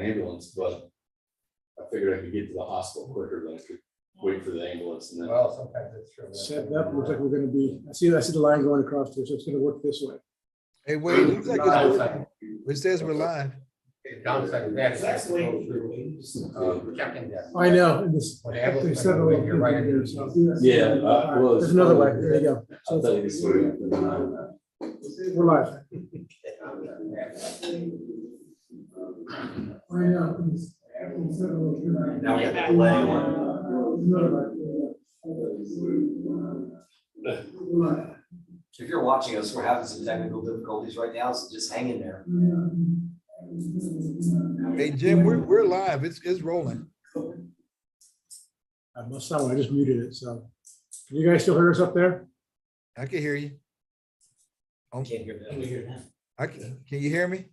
ambulance, but I figured I could get to the hospital quicker than I could wait for the ambulance and then. Well, sometimes it's true. Set up, looks like we're gonna be, I see the line going across there, so it's gonna work this way. Hey, wait, it looks like it's working. It says we're live. Downside, that's actually checking that. I know, and this, When the ambulance they said, comes in, you're right. there, so- Yeah, well, There's another way, there you go. I'll tell you the story after the We're live. I know. Now we have that delay. If you're watching us, we're having some technical difficulties right now, so just hang in there. Hey, Jim, we're live. It's rolling. I must have, I just muted it, so. Can you guys still hear us up there? I can hear you. Oh, Can't hear them. can you hear me?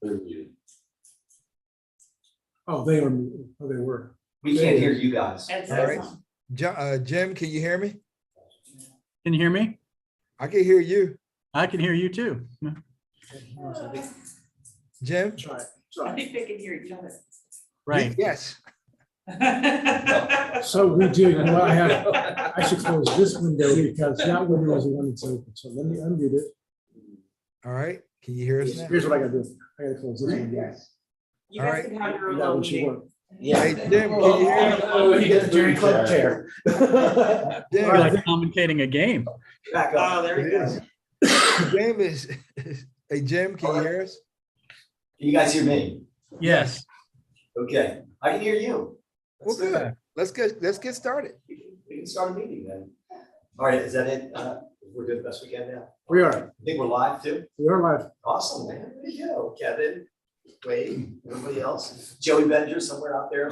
Oh, they were muted. Oh, they were. We can't hear you guys. All right. Jim, can you hear me? Can you hear me? I can hear you. I can hear you too. Jim? Try it. I think they can hear each other. Right. Yes. So we do, you know, I should close this window because that window is the one that's open. So let me unmute it. All right. Can you hear us now? Here's what I gotta do. I gotta close this window. You All guys right. can have your That own one should meeting. work. Hey, Jim, can you hear me? Oh, he gets the Jerry Club chair. We're Jim, like commentating a game. Back Oh, up. there we it go. is. Jim is, hey, Jim, can you hear us? Can you guys hear me? Yes. Okay, I can hear you. Well, That's good. Let's get started. We can start a meeting then. All right, is that it? We're doing the best we can now. We are. I think we're live too. We are live. Awesome, man. There you go. Kevin, Wade, everybody else. Joey Benjer somewhere out there.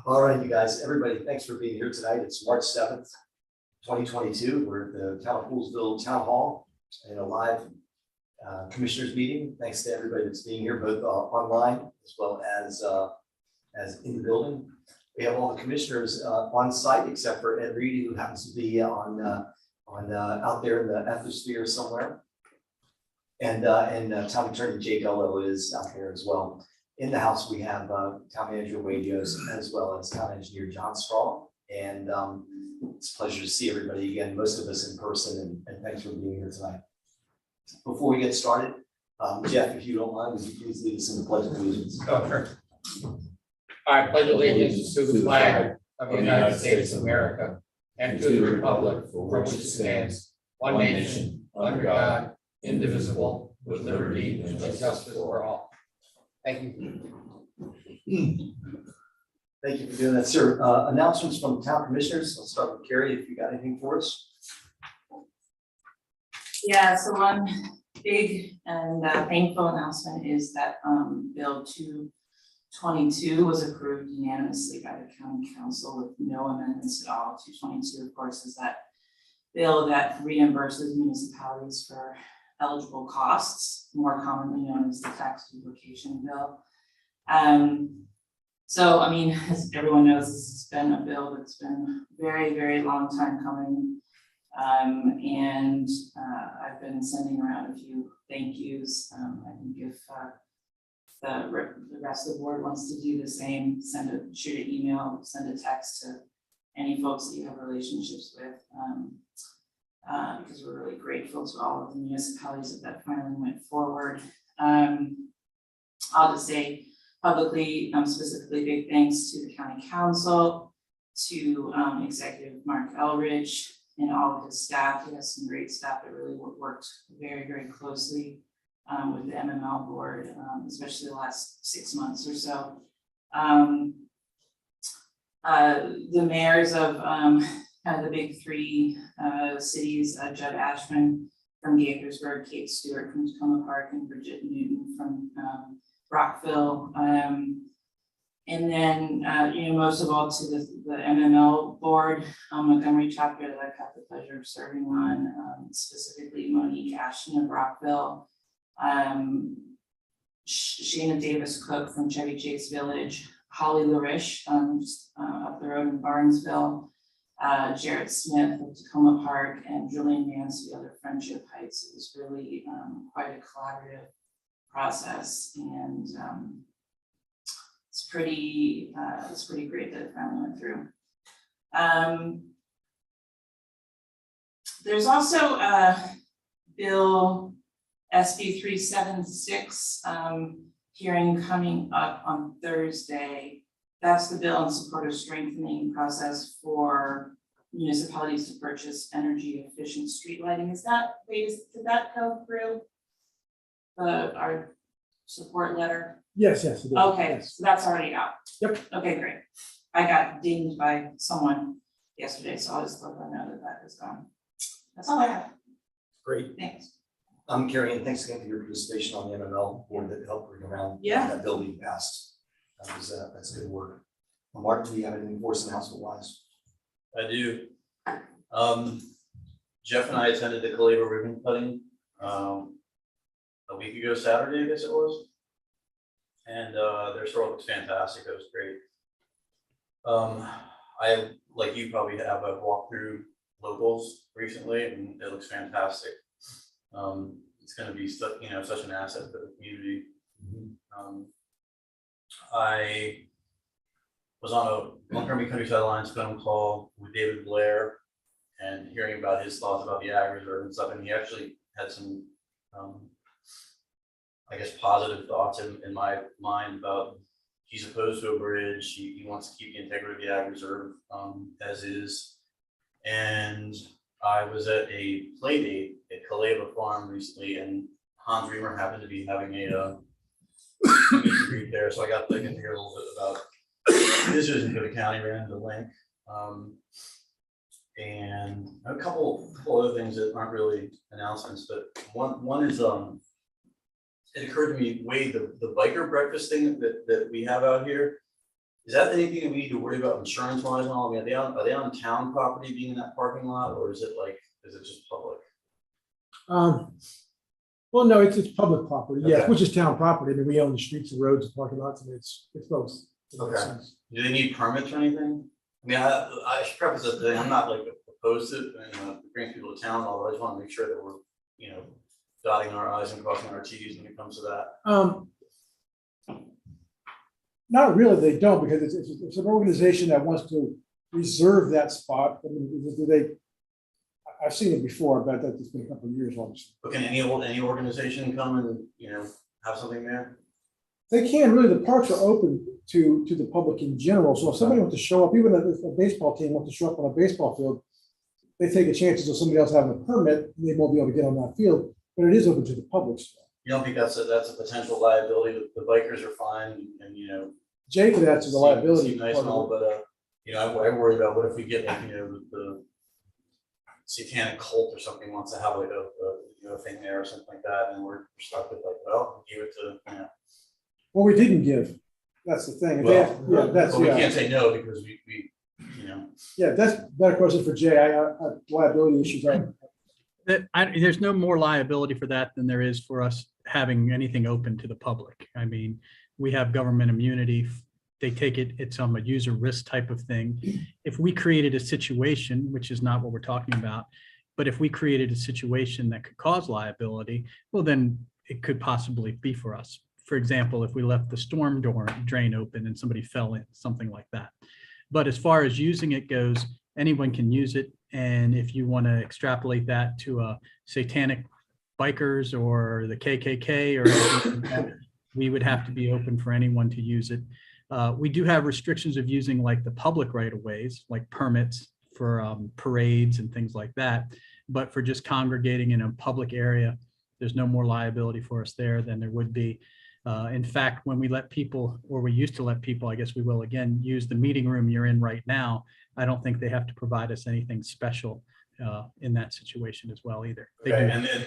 All right, you guys, everybody, thanks for being here tonight. It's March 7th, 2022. We're at the Town of Poolsville Town Hall in a live commissioners meeting. Thanks to everybody that's being here, both online as well as in the building. We have all the commissioners on site except for Ed Reedy, who happens to be on out there in the atmosphere somewhere. And Town Attorney Jake Ello is out there as well. In the house, we have Town Manager Wade Yost as well as Town Engineer John Straw. And it's a pleasure to see everybody again, most of us in person, and thanks for being here tonight. Before we get started, Jeff, if you don't mind, would you please lead us in the pledge of allegiance? I pledge allegiance to the flag of the United States of America and to the republic for which it stands, one nation, under God, indivisible, with liberty and justice for all. Thank you. Thank you for doing that, sir. Announcements from town commissioners. Let's start with Carrie, if you got anything for us. Yeah, so one big and thankful announcement is that Bill 222 was approved unanimously by the county council with no amendments at all. 222, of course, is that bill that reimburses municipalities for eligible costs, more commonly known as the tax duplication bill. So, I mean, as everyone knows, this has been a bill that's been very, very long time coming. And I've been sending around a few thank yous. I think if the rest of the board wants to do the same, shoot an email, send a text to any folks that you have relationships with. Because we're really grateful to all of the municipalities that finally went forward. I'll just say publicly, specifically big thanks to the county council, to Executive Mark Elrich and all of his staff. He has some great staff that really worked very, very closely with the MML board, especially the last 6 months or so. The mayors of kind of the big three cities, Judd Ashman from Gaithersburg, Kate Stewart from Tacoma Park, and Bridget Newton from Rockville. And then, most of all to the MML board, Montgomery chapter that I've had the pleasure of serving on, specifically Monique Ashton of Rockville, Shana Davis Cook from Chevy Chase Village, Holly Larish just up the road in Barnesville, Jarrett Smith of Tacoma Park, and Julian Mansfield of Friendship Heights. It was really quite a collaborative process, and pretty great that it finally went through. There's also Bill SB 376 hearing coming up on Thursday. That's the bill in support of strengthening process for municipalities to purchase energy efficient street lighting. Did that go through our support letter? Yes, yes. it is. Okay, Yes. so that's already out. Yep. Okay, great. I got dinged by someone yesterday, so I'll just let them know that that is gone. That's all I have. Great. Thanks. Carrie, and thanks again for your participation on the MML board that helped bring around Yeah. that bill being passed. That's good work. Mark, do you have anything for us announcement wise? I do. Jeff and I attended the Calabria ribbon cutting a week ago Saturday, I guess it was. And their store looks fantastic. It was great. I, like you probably have, I've walked through locals recently and it looks fantastic. It's going to be such an asset for the community. I was on a Montgomery Countryside Alliance phone call with David Blair and hearing about his thoughts about the ag reserve and stuff, and he actually had some I guess positive thoughts in my mind about he's opposed to a bridge. He wants to keep the integrity of the ag reserve as is. And I was at a play date at Calabria Farm recently, and Hans Reamer happened to be having a meet and greet there, so I got to hear a little bit about this vision for the county, ran the link, and a couple other things that aren't really announcements, but one is it occurred to me, Wade, the biker breakfast thing that we have out here, is that anything that we need to worry about insurance wise and all? I mean, are they on town property being in that parking lot, or is it just public? Well, no, it's public property, yes, Okay. which is town property. I mean, we own the streets and roads and parking lots, and it's both. Okay. Do they need permits or anything? I mean, I should preface this, that I'm not like opposed to bring people to town, although I just want to make sure that we're, dotting our i's and crossing our t's when it comes to that. Not really, they don't, because it's an organization that wants to reserve that spot. I mean, I've seen it before, but that's been a couple of years, obviously. But can any organization come and, have something there? They can, really, the parks are open to the public in general, so if somebody wants to show up, even if a baseball team wants to show up on a baseball field, they take a chance of somebody else having a permit, they won't be able to get on that field, but it is open to the public still. You don't think that's a potential liability? The bikers are fine and, Jay could answer the liability. seem nice part and of all, it. but, I worry about what if we get the satanic cult or something wants to have like a thing there or something like that, and we're stuck with give it to, Well, we didn't give, that's the thing. But we can't say no because we. Yeah, that's a better question for Jay. I liability issues are. There's no more liability for that than there is for us having anything open to the public. I mean, we have government immunity. They take it's a user risk type of thing. If we created a situation, which is not what we're talking about, but if we created a situation that could cause liability, well, then it could possibly be for us. For example, if we left the storm drain open and somebody fell in, something like that. But as far as using it goes, anyone can use it. And if you want to extrapolate that to a satanic bikers or the KKK or anything like that, we would have to be open for anyone to use it. We do have restrictions of using like the public right of ways, like permits for parades and things like that. But for just congregating in a public area, there's no more liability for us there than there would be. In fact, when we let people, or we used to let people, I guess we will again, use the meeting room you're in right now, I don't think they have to provide us anything special in that situation as well either. They Okay, do. and then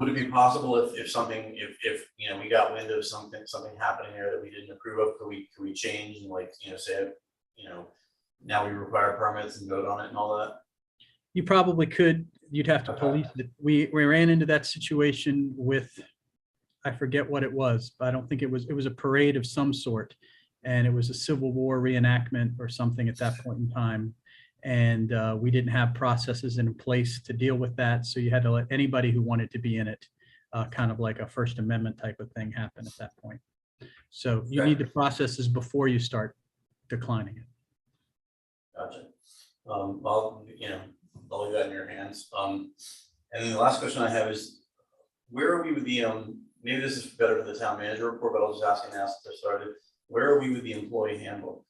would it be possible if something, if we got wind of something happening there that we didn't approve of, could we change and say, now we require permits and vote on it and all that? You probably could. You'd have to Okay. police it. We ran into that situation with, I forget what it was, but I don't think it was a parade of some sort. And it was a Civil War reenactment or something at that point in time. And we didn't have processes in place to deal with that. So you had to let anybody who wanted to be in it, kind of like a First Amendment type of thing happen at that point. So you need the processes before you start declining it. Gotcha. Well, I'll leave that in your hands. And then the last question I have is, where are we with the, maybe this is better for the town manager report, but I'll just ask to started. Where are we with the employee handbook?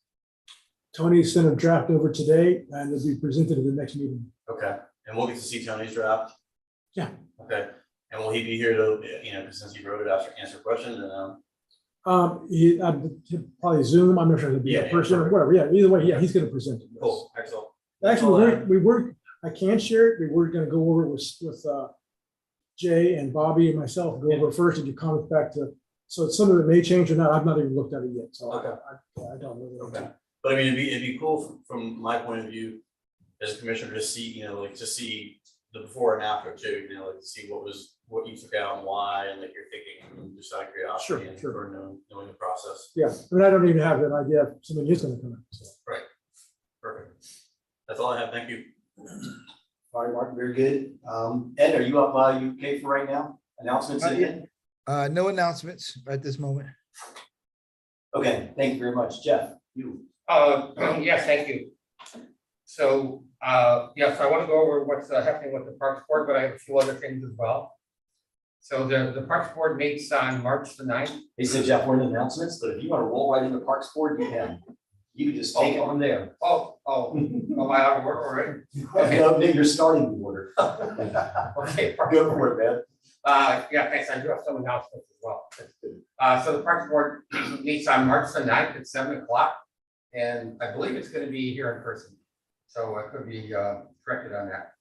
Tony sent a draft over today and it'll be presented at the next meeting. Okay, and we'll get to see Tony's draft? Yeah. Okay, and will he be here to, since he wrote it, answer questions and, He'll probably Zoom. I'm not sure he'll be in person or whatever. Yeah, either way, yeah, he's going to present it. cool, excellent. Actually, we were, I can share it. We were going to go over it with Jay and Bobby and myself, go over it first and do comments back to, so some of it may change or not. I've not even looked at it yet, so Okay. I don't really know. Okay, but I mean, it'd be cool from my point of view as a commissioner to see, to see the before and after too, to see what you took out and why, and your thinking, just out of curiosity and Sure. for knowing the process. Yeah, I mean, I don't even have an idea if somebody is going to come in. So. Perfect. That's all I have. Thank you. All right, Mark, very good. Ed, are you up, you okay for right now? Announcements again? No announcements at this moment. Okay, thank you very much. Jeff, you. Yes, thank you. So, yes, I want to go over what's happening with the Parks Board, but I have a few other things as well. So the Parks Board meets on March the 9th. They said Jeff weren't announcements, but if you want to roll right into Parks Board, you can. You can just take it from there. My out of order already? No, you're starting the order. Okay. Go for it, man. Yeah, thanks. I do have some announcements as well. So the Parks Board meets on March the 9th at 7 o'clock. And I believe it's going to be here in person. So I could be corrected on that.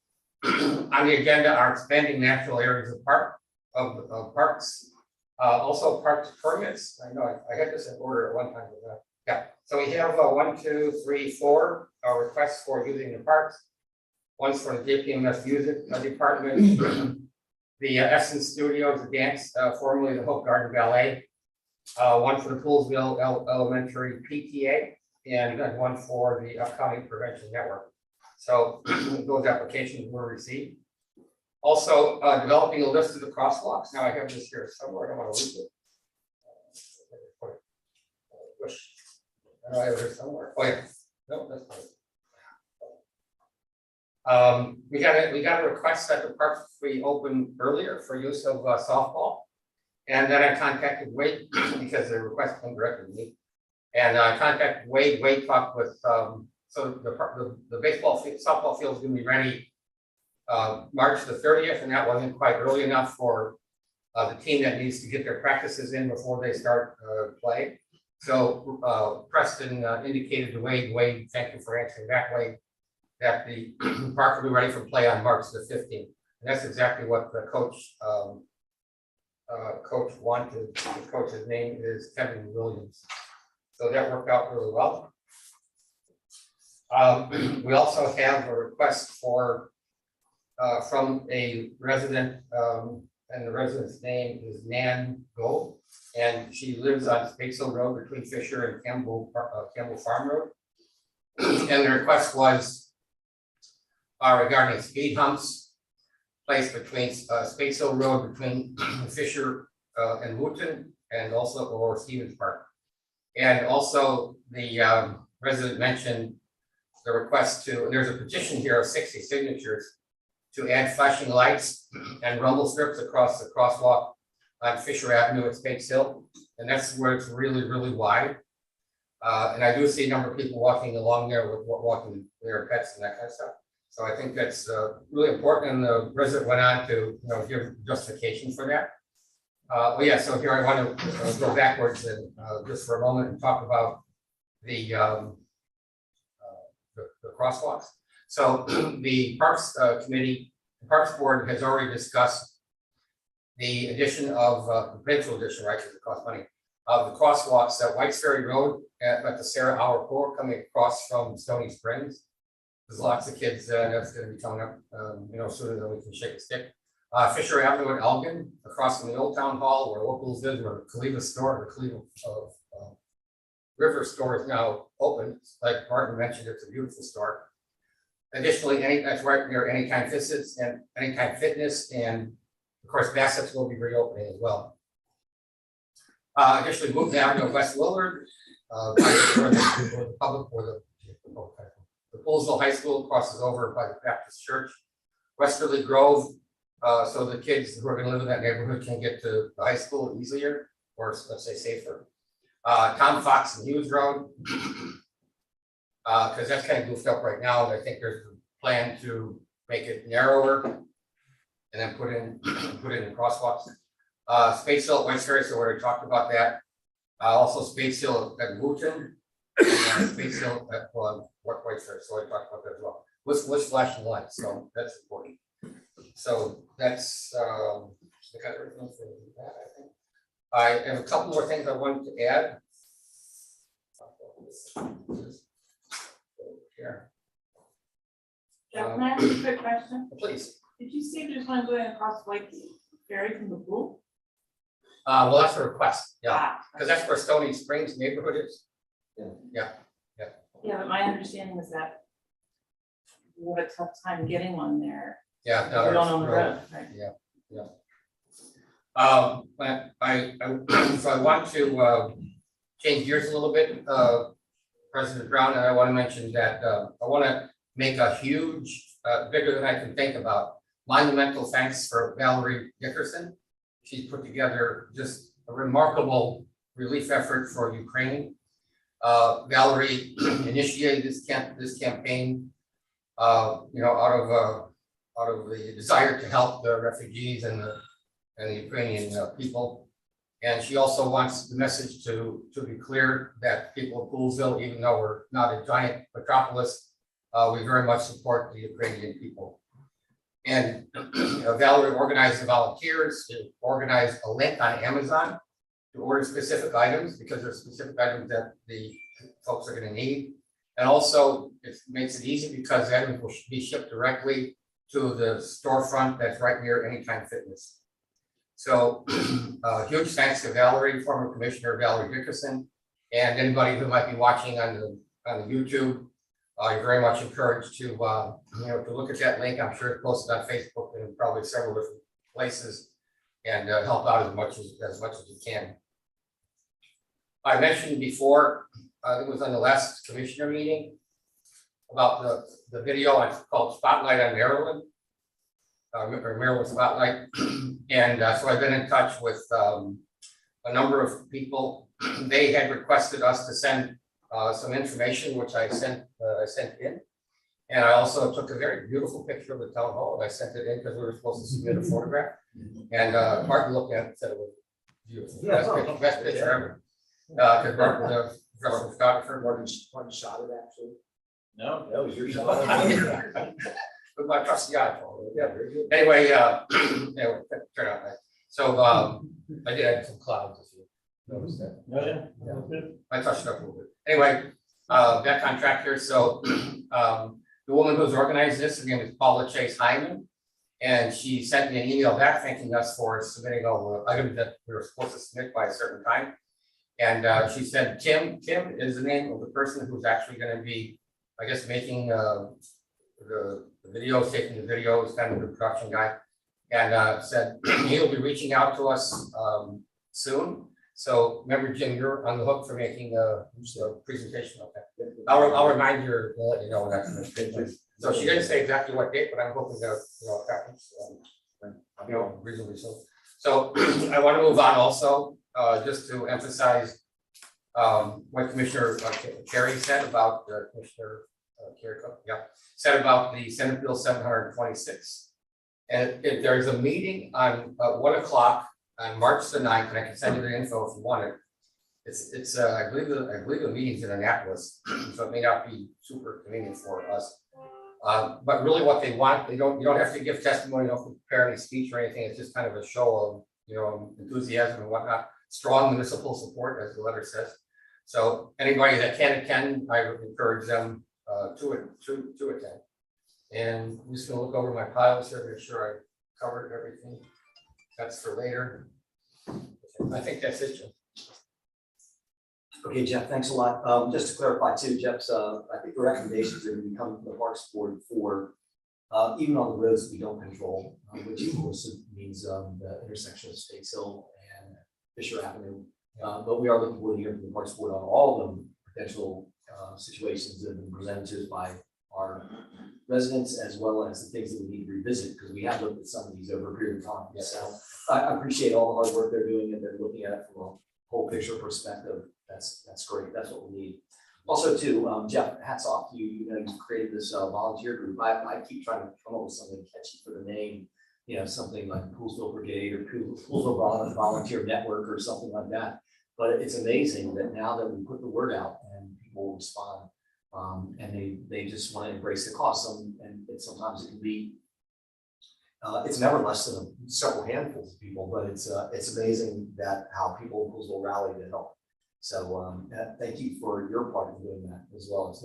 On the agenda are expanding natural areas of parks. Also parks permits. I know I had this in order at one time. Yeah. So we have 1, 2, 3, 4 requests for using the parks. One's for the JPMS Music Department. The Essence Studios, the dance, formerly the Hope Garden Ballet. One for the Poolsville Elementary PTA. And one for the upcoming Prevention Network. So those applications were received. Also, developing a list of the crosswalks. Now I have this here somewhere. I don't want to lose it. I have it here somewhere. Oh yeah, no, that's fine. We got a request that the parks be open earlier for use of softball, and then I contacted Wade because the request came directly to me. And I contacted Wade. Wade talked with, so the softball field is going to be ready March the 30th, and that wasn't quite early enough for the team that needs to get their practices in before they start play. So Preston indicated to Wade, thank you for answering that, Wade, that the park will be ready for play on March the 15th. And that's exactly what the coach wanted. The coach's name is Kevin Williams. So that worked out really well. We also have a request for from a resident, and the resident's name is Nan Gold, and she lives on Spatesville Road between Fisher and Campbell Farm Road. And the request was regarding speed humps placed between Spatesville Road between Fisher and Wooten, and also or Stevens Park. And also the resident mentioned the request to, and there's a petition here of 60 signatures to add flashing lights and rumble strips across the crosswalk on Fisher Avenue at Spates Hill. And that's where it's really, really wide. And I do see a number of people walking along there with walking their pets and that kind of stuff. So I think that's really important. And the resident went on to give justification for that. Well, yeah, so here I want to go backwards and just for a moment and talk about the crosswalks. So the Parks Committee, the Parks Board has already discussed the addition of the potential addition, right, because it costs money, of the crosswalks at Whites Ferry Road at the Sarah Hour Court coming across from Stony Springs. There's lots of kids that's going to be coming up, sooner than we can shake a stick. Fisher Avenue at Elgin, across from the Old Town Hall, where locals live, where the Cleva store, or Cleva River store is now open. Like Martin mentioned, it's a beautiful store. Additionally, that's right near Anytime Fitness and Anytime Fitness, and of course Bassett's will be reopening as well. Additionally, moved down to West Willard. For the public, for the Poolsville High School crosses over by the Baptist Church. Westerly Grove, so the kids who are gonna live in that neighborhood can get to the high school easier, or let's say safer. Tom Fox and Hughes Road. Because that's kind of goofed up right now, and I think there's a plan to make it narrower and then put in crosswalks. Space Hill at White Ferry, so we already talked about that. Also Space Hill at Wooten, and Space Hill at White Ferry, so I talked about that as well. With flashing lights, so that's important. So that's I got everything for that, I think. I have a couple more things I wanted to add. Here. Jeff, can I ask a quick question? Please. Did you say there's one going across White Ferry from the pool? Well, that's a request, yeah, Ah, because that's where Stony Springs neighborhood is. yeah, but my understanding is that we have a tough time getting one there. Yeah. We don't own the road, right? But so I want to change gears a little bit, President Brown, and I want to mention that I want to make a huge, bigger than I can think about, monumental thanks for Valerie Dickerson. She's put together just a remarkable relief effort for Ukraine. Valerie initiated this campaign, out of the desire to help the refugees and the Ukrainian people. And she also wants the message to be clear that people of Poolsville, even though we're not a giant metropolis, we very much support the Ukrainian people. And Valerie organized the volunteers to organize a link on Amazon to order specific items, because there's specific items that the folks are going to need. And also it makes it easy because items will be shipped directly to the storefront that's right near Anytime Fitness. So huge thanks to Valerie, former Commissioner Valerie Dickerson, and anybody who might be watching on the YouTube. You're very much encouraged to to look at that link. I'm sure it's posted on Facebook and probably several different places, and help out as much as you can. I mentioned before, it was on the last commissioner meeting, about the video called Spotlight on Maryland, or Maryland Spotlight. And so I've been in touch with a number of people. They had requested us to send some information, which I sent in. And I also took a very beautiful picture of the town hall, and I sent it in because we were supposed to submit a photograph. And Martin looked at it and said it was beautiful. Best picture ever. Because Martin was a professional photographer. Martin shot it actually. No. That was your shot. With my trusty iPhone. Yeah, very good. Anyway, turn out nice. So I did add some clouds, if you noticed that. I touched it up a little bit. Anyway, back on track here. So the woman who's organized this, her name is Paula Chase Hyman, and she sent me an email back thanking us for submitting all the items that we were supposed to submit by a certain time. And she said Tim is the name of the person who's actually going to be, I guess, making the videos, taking the videos, kind of the production guy, and said he'll be reaching out to us soon. So remember, Jim, you're on the hook for making a presentation of that. I'll remind you, let you know when that's going to take place. So she didn't say exactly what date, but I'm hoping that it happens, reasonably soon. So I want to move on also, just to emphasize what Commissioner Carey said about Commissioner Carey, said about the Senate Bill 726. And if there's a meeting on 1 o'clock on March the 9th, and I can send you the info if you want it. It's I believe the meeting's in Annapolis, so it may not be super convenient for us. But really what they want, you don't have to give testimony, you don't have to prepare any speech or anything. It's just kind of a show of enthusiasm and whatnot, strong municipal support, as the letter says. So anybody that can attend, I would encourage them to attend. And I'm just gonna look over my piles here, make sure I covered everything. That's for later. I think that's it, Jim. Okay, Jeff, thanks a lot. Just to clarify too, Jeff's, I think the recommendations are going to be coming from the Parks Board for even on the roads that we don't control, which of course means the intersection of Space Hill and Fisher Avenue. But we are looking forward to hearing from the Parks Board on all of them potential situations that have been presented to us by our residents, as well as the things that we need to revisit, because we have looked at some of these over a period of time. So I appreciate all the hard work they're doing, and they're looking at it from a whole picture perspective. That's great. That's what we need. Also, too, Jeff, hats off to you. You know, you created this volunteer group. I keep trying to come up with something catchy for the name. You know, something like Poolsville Brigade or Poolsville Volunteer Network or something like that. But it's amazing that now that we put the word out and people respond, and they just want to embrace the cause. And sometimes it can be, it's never less than several handfuls of people, but it's amazing that how people in Poolsville rally to help. So thank you for your part in doing that as well.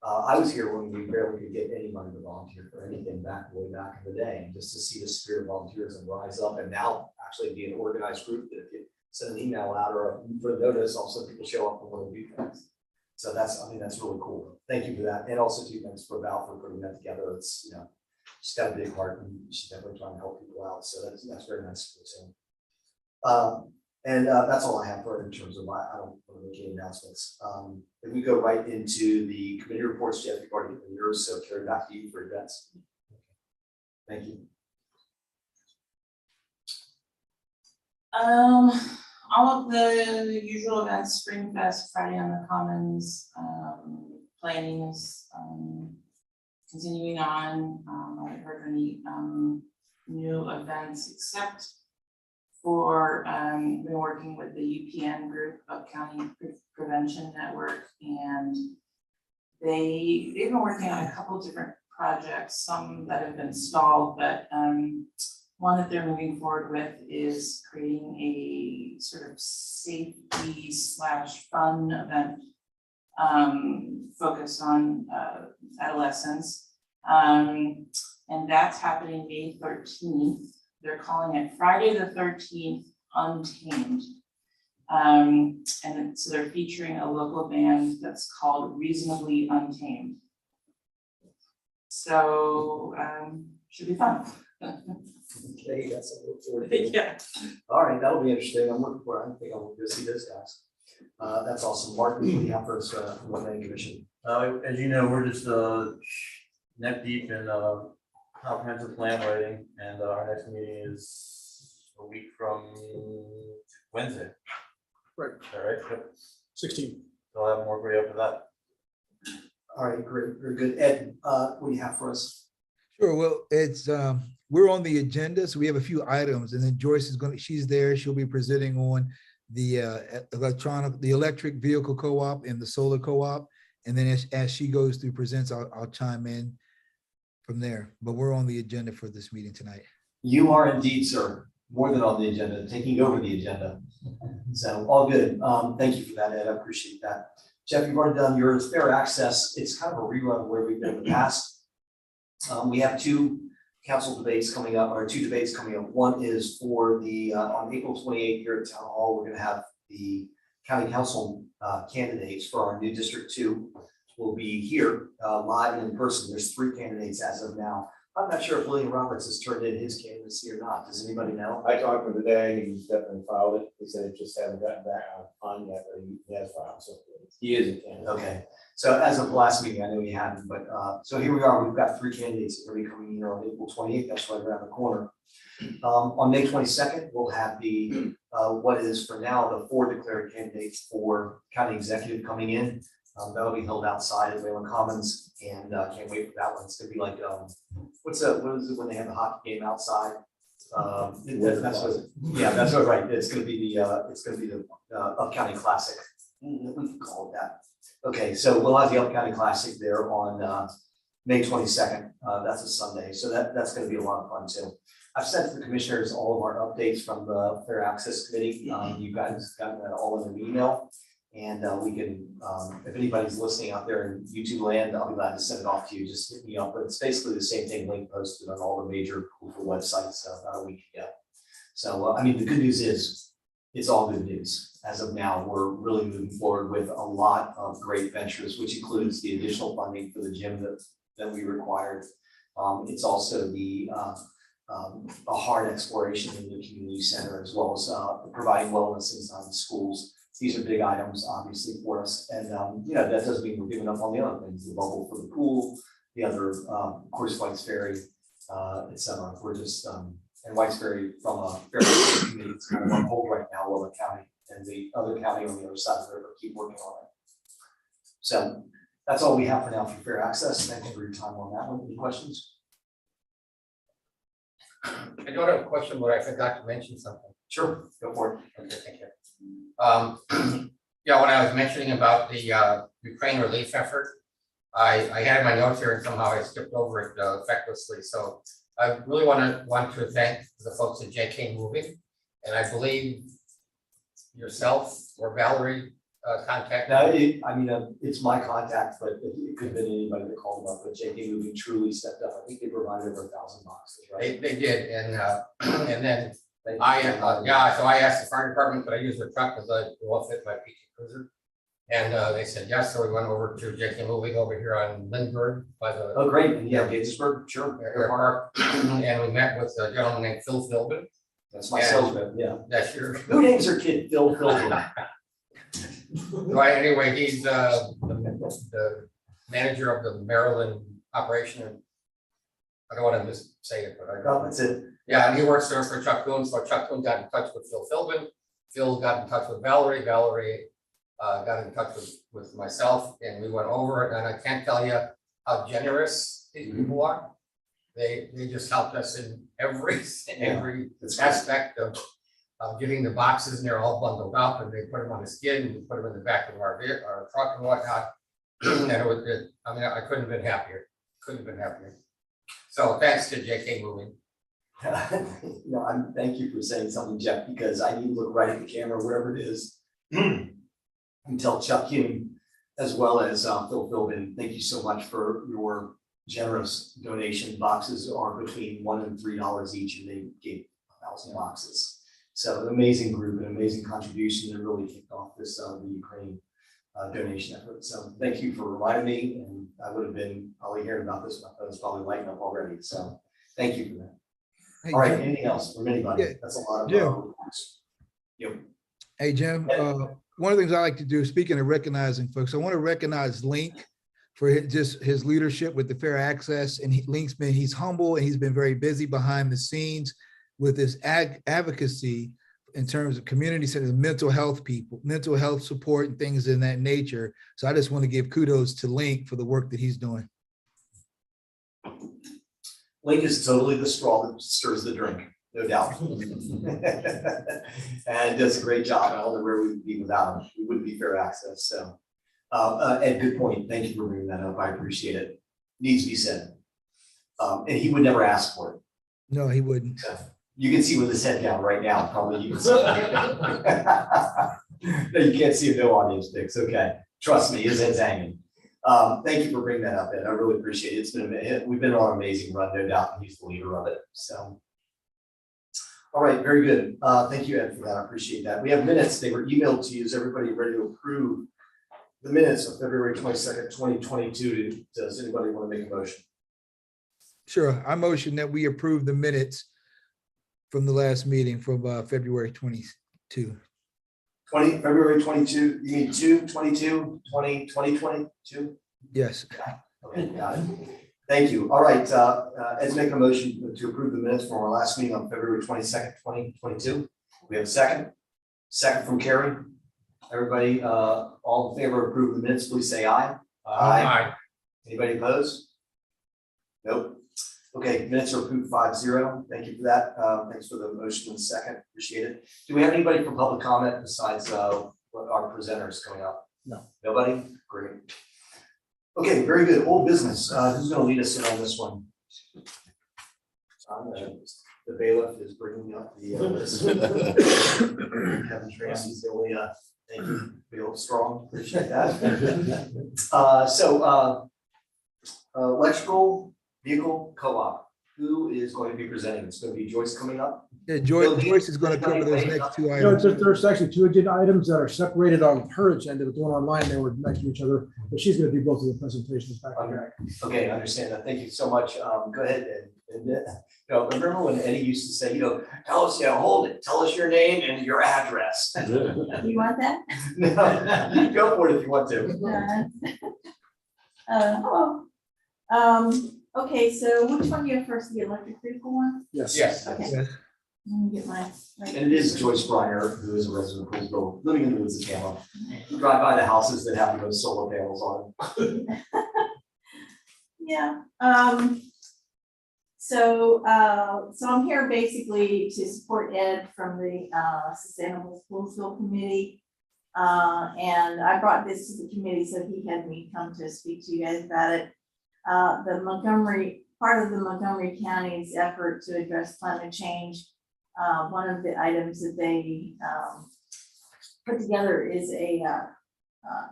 I was here when we barely could get anybody to volunteer for anything way back in the day, and just to see the spirit of volunteerism rise up, and now actually be an organized group that if you send an email out or put a notice, also people show up and want to do things. So that's really cool. Thank you for that, and also thanks for Val for putting that together. It's she's got a big heart, and she's definitely trying to help people out. So that's very nice of her. And that's all I have for in terms of I don't want to make any announcements. If we go right into the committee reports, Jeff, you've already given yours, so carry back to you for events. Thank you. All of the usual events, Spring Fest, Friday on the Commons, planning is continuing on. I haven't heard of any new events except for been working with the UPN group of County Prevention Network, and they've been working on a couple different projects, some that have been stalled, but one that they're moving forward with is creating a sort of safety / fun event focused on adolescents, and that's happening May 13th. They're calling it Friday the 13th Untamed. And so they're featuring a local band that's called Reasonably Untamed. So should be fun. Okay, that's a look forward to. Yeah. All right, that'll be interesting. I'm looking for it. I think I'll go see those guys. That's awesome. Mark, what do you have for us from the planning commission? As you know, we're just neck deep in comprehensive plan writing, and our next meeting is a week from Wednesday. Right. All right. Yep. 16. So I'll have more for you after that. All right, great, very good. Ed, what do you have for us? Sure. Well, it's we're on the agenda, so we have a few items, and then Joyce is she's there. She'll be presenting on the electric vehicle co-op and the solar co-op, and then as she goes through presents, I'll chime in from there. But we're on the agenda for this meeting tonight. You are indeed, sir, more than on the agenda, taking over the agenda. So all good. Thank you for that, Ed. I appreciate that. Jeff, you've already done your fair access. It's kind of a rerun of where we've been in the past. We have two council debates coming up, or two debates coming up. One is for the on April 28th here at Town Hall. We're going to have the county council candidates for our new District 2 will be here live and in person. There's 3 candidates as of now. I'm not sure if William Roberts has turned in his candidacy or not. Does anybody know? I talked to him today, he's definitely filed it, he said it just hasn't gotten back on yet, but he has filed, so he is a candidate. Okay, so as of the last meeting, I know he hadn't, but so here we are. We've got 3 candidates that are going to be coming here on April 28th. That's right around the corner. On May 22nd, we'll have the what is for now the 4 declared candidates for county executive coming in. That'll be held outside at Wayland Commons, and can't wait for that one. It's gonna be like what is it when they have the hockey game outside? That's what, right. It's gonna be the Up County Classic. We can call it that. Okay, so we'll have the Up County Classic there on May 22nd. That's a Sunday, so that's gonna be a lot of fun too. I've sent to the commissioners all of our updates from the Fair Access Committee. You guys got that all in an email. And we can, if anybody's listening out there in YouTube land, I'll be glad to send it off to you. Just hit me up. But it's basically the same thing, link posted on all the major Google websites about a week ago. So, I mean, the good news is it's all good news. As of now, we're really moving forward with a lot of great ventures, which includes the additional funding for the gym that we required. It's also the a hard exploration in the community center, as well as providing wellness inside the schools. These are big items, obviously, for us. And, that doesn't mean we're giving up on the other things, the bubble for the pool, the other, of course, White's Ferry, et cetera. We're just, and White's Ferry from a fair committee, it's kind of on hold right now, Willow County and the other county on the other side of the river keep working on it. So that's all we have for now for fair access. Thanks for your time on that one. Any questions? I don't have a question, but I forgot to mention something. Sure, go for it. Okay, thank you. Yeah, when I was mentioning about the Ukraine relief effort, I had my notes here and somehow I skipped over it effectively. So I really want to thank the folks at JK Moving, and I believe yourself or Valerie contacted. No, it's my contact, but it could have been anybody that called them up, but JK Moving truly stepped up. I think they provided over 1,000 boxes, right? They did, and then so I asked the fire department, could I use their truck because I will fit my PT Cruiser? And they said yes, so we went over to JK Moving over here on Lindbergh by the. Oh, great, and yeah, Gaithersburg, sure. Airport. And we met with a gentleman named Phil Philbin. That's my salesman, yeah. That's your. Who names their kid Phil Philbin? Right, anyway, he's the manager of the Maryland operation. I don't want to missay it, but I Oh, that's it. yeah, and he works there for Chuck Boone, so Chuck Boone got in touch with Phil Philbin. Phil got in touch with Valerie. Valerie got in touch with myself, and we went over it, and I can't tell you how generous these people are. They just helped us in every aspect of getting the boxes, and they're all bundled up, and they put them on the skid, and we put them in the back of our truck and whatnot. And I couldn't have been happier. So thanks to JK Moving. Thank you for saying something, Jeff, because I need to look right at the camera, wherever it is. And tell Chuck Hume, as well as Phil Philbin, thank you so much for your generous donation. Boxes are between $1 and $3 each, and they gave 1,000 boxes. So an amazing group, an amazing contribution that really kicked off this the Ukraine donation effort. So thank you for reminding me, and I would have been probably hearing about this. My phone's probably lighting up already. So thank you for that. Hey, All right, Jim. anything else from anybody? Yeah. That's a lot of Jim. reports. Yep. Hey, Jim, one of the things I like to do, speaking of recognizing folks, I want to recognize Link for his leadership with the fair access. And he's humble, and he's been very busy behind the scenes with his advocacy in terms of community centers, mental health people, mental health support and things in that nature. So I just want to give kudos to Link for the work that he's doing. Link is totally the straw that stirs the drink, no doubt. And does a great job. I don't know where we would be without him. We wouldn't be fair access. So, Ed, good point. Thank you for bringing that up. I appreciate it. Needs to be said. And he would never ask for it. No, he wouldn't. So, you can see with his head down right now. Probably you can see. No, you can't see him. No audience pics. Okay, trust me, his head's hanging. Thank you for bringing that up, Ed. I really appreciate it. We've been on an amazing run, no doubt, and he's the leader of it. So, all right, very good. Thank you, Ed, for that. I appreciate that. We have minutes. They were emailed to you. Is everybody ready to approve the minutes of February 22nd, 2022? Does anybody want to make a motion? Sure. I motion that we approve the minutes from the last meeting from February 22. February 22, you mean 2022? Yes. Okay, got it. Thank you. All right, let's make a motion to approve the minutes from our last meeting on February 22nd, 2022. We have a second. Second from Carrie. Everybody, all in favor of approving the minutes, please say aye. Aye. Anybody opposed? Nope. Okay, minutes are approved 5-0. Thank you for that. Thanks for the motion and second. Appreciate it. Do we have anybody for public comment besides what our presenters coming up? No. Nobody? Great. Okay, very good. Old business. Who's going to lead us in on this one? The bailiff is bringing up the list. Kevin Tracy's the only. Thank you, bailiff Strong. Appreciate that. Electrical vehicle co-op. Who is going to be presenting? It's going to be Joyce coming up. Yeah, Joyce is going to cover those next two items. There's actually two agenda items that are separated on her agenda, but the one online, they were next to each other, but she's going to do both of the presentations back to back. Okay, I understand that. Thank you so much. Go ahead and And, remember when Eddie used to say, tell us, hold it, tell us your name and your address. You want that? No, go for it if you want to. Hello. Okay, so which one do you have first, the electric vehicle one? Yes. Okay. Yes. Let me get my. And it is Joyce Briner, who is a resident of Poolsville, living in the woods of Tampa. You drive by the houses that have those solar panels on them. Yeah, so I'm here basically to support Ed from the Sustainable Poolsville Committee. And I brought this to the committee, so he had me come to speak to you guys about it. Part of the Montgomery County's effort to address climate change, one of the items that they put together is a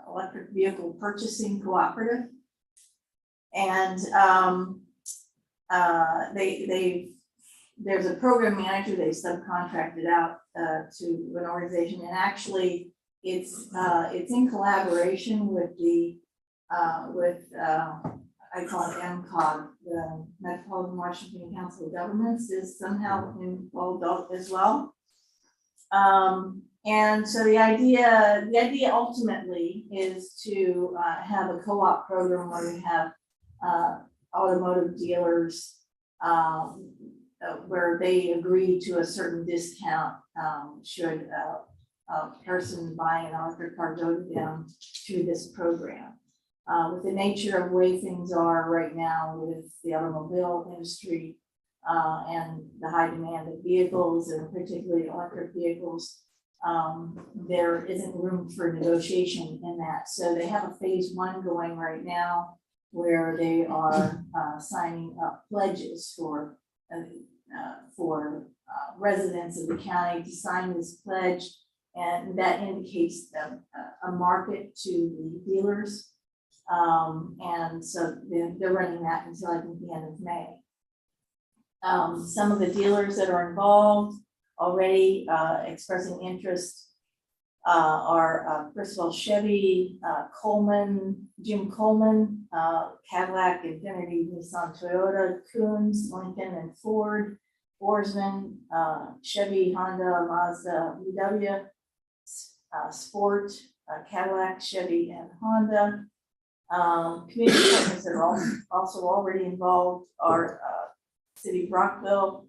electric vehicle purchasing cooperative. And there's a program manager they subcontracted out to an organization, and actually it's in collaboration with the I call it MCOG, the Metropolitan Washington Council of Governments is somehow involved as well. And so the idea ultimately is to have a co-op program where we have automotive dealers where they agree to a certain discount should a person buying an electric car go to them through this program. With the nature of the way things are right now with the automobile industry and the high demand of vehicles, and particularly electric vehicles, there isn't room for negotiation in that. So they have a phase one going right now where they are signing up pledges for residents of the county to sign this pledge, and that indicates a market to the dealers. And so they're running that until I think the end of May. Some of the dealers that are involved already expressing interest are first of all Chevy, Coleman, Jim Coleman, Cadillac, Infiniti, Nissan, Toyota, Coons, Lincoln, and Ford, Borsman, Chevy, Honda, Mazda, VW, Sport, Cadillac, Chevy, and Honda. Community partners that are also already involved are City of Rockville,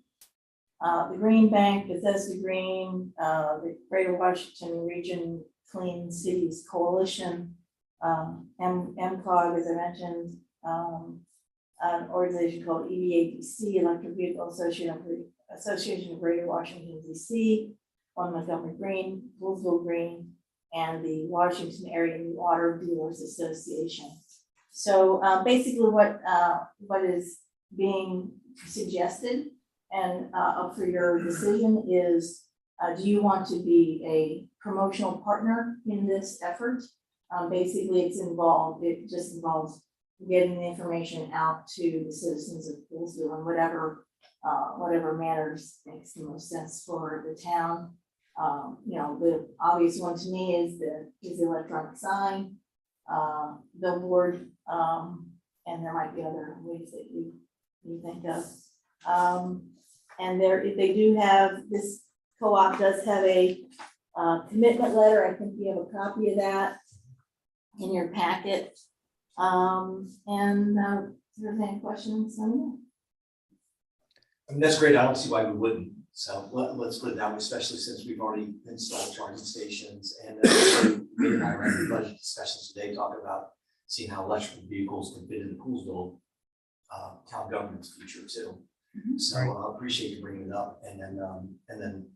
the Green Bank, Bethesda Green, the Greater Washington Region Clean Cities Coalition, MCOG, as I mentioned, an organization called EVADC, Electric Vehicle Association of Greater Washington DC, One Montgomery Green, Poolsville Green, and the Washington Area Water Dealers Association. So basically what is being suggested and up for your decision is, do you want to be a promotional partner in this effort? Basically it just involves getting the information out to the citizens of Poolsville in whatever manners makes the most sense for the town. The obvious one to me is the electronic sign, billboard, and there might be other ways that you think of. And they do have, this co-op does have a commitment letter. I think you have a copy of that in your packet. If there's any questions on that? I mean, that's great. I don't see why we wouldn't. So let's put it that way, especially since we've already installed charging stations, and we and I are having budget discussions today talking about seeing how electric vehicles can fit into Poolsville town government's future too. Mhm. So I appreciate you bringing it up, and then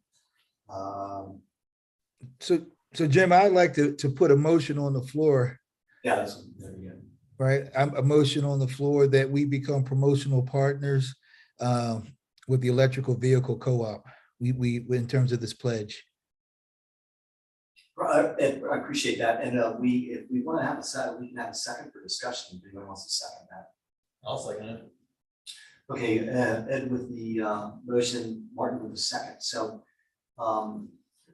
So Jim, I'd like to put a motion on the floor, yeah, that's there we go. right? I'm a motion on the floor that we become promotional partners with the electrical vehicle co-op. We in terms of this pledge. And I appreciate that, and if we want to have a second, we can have a second for discussion. If anyone wants to second that. I'll second it. Okay, Ed with the motion, Martin with the second. So,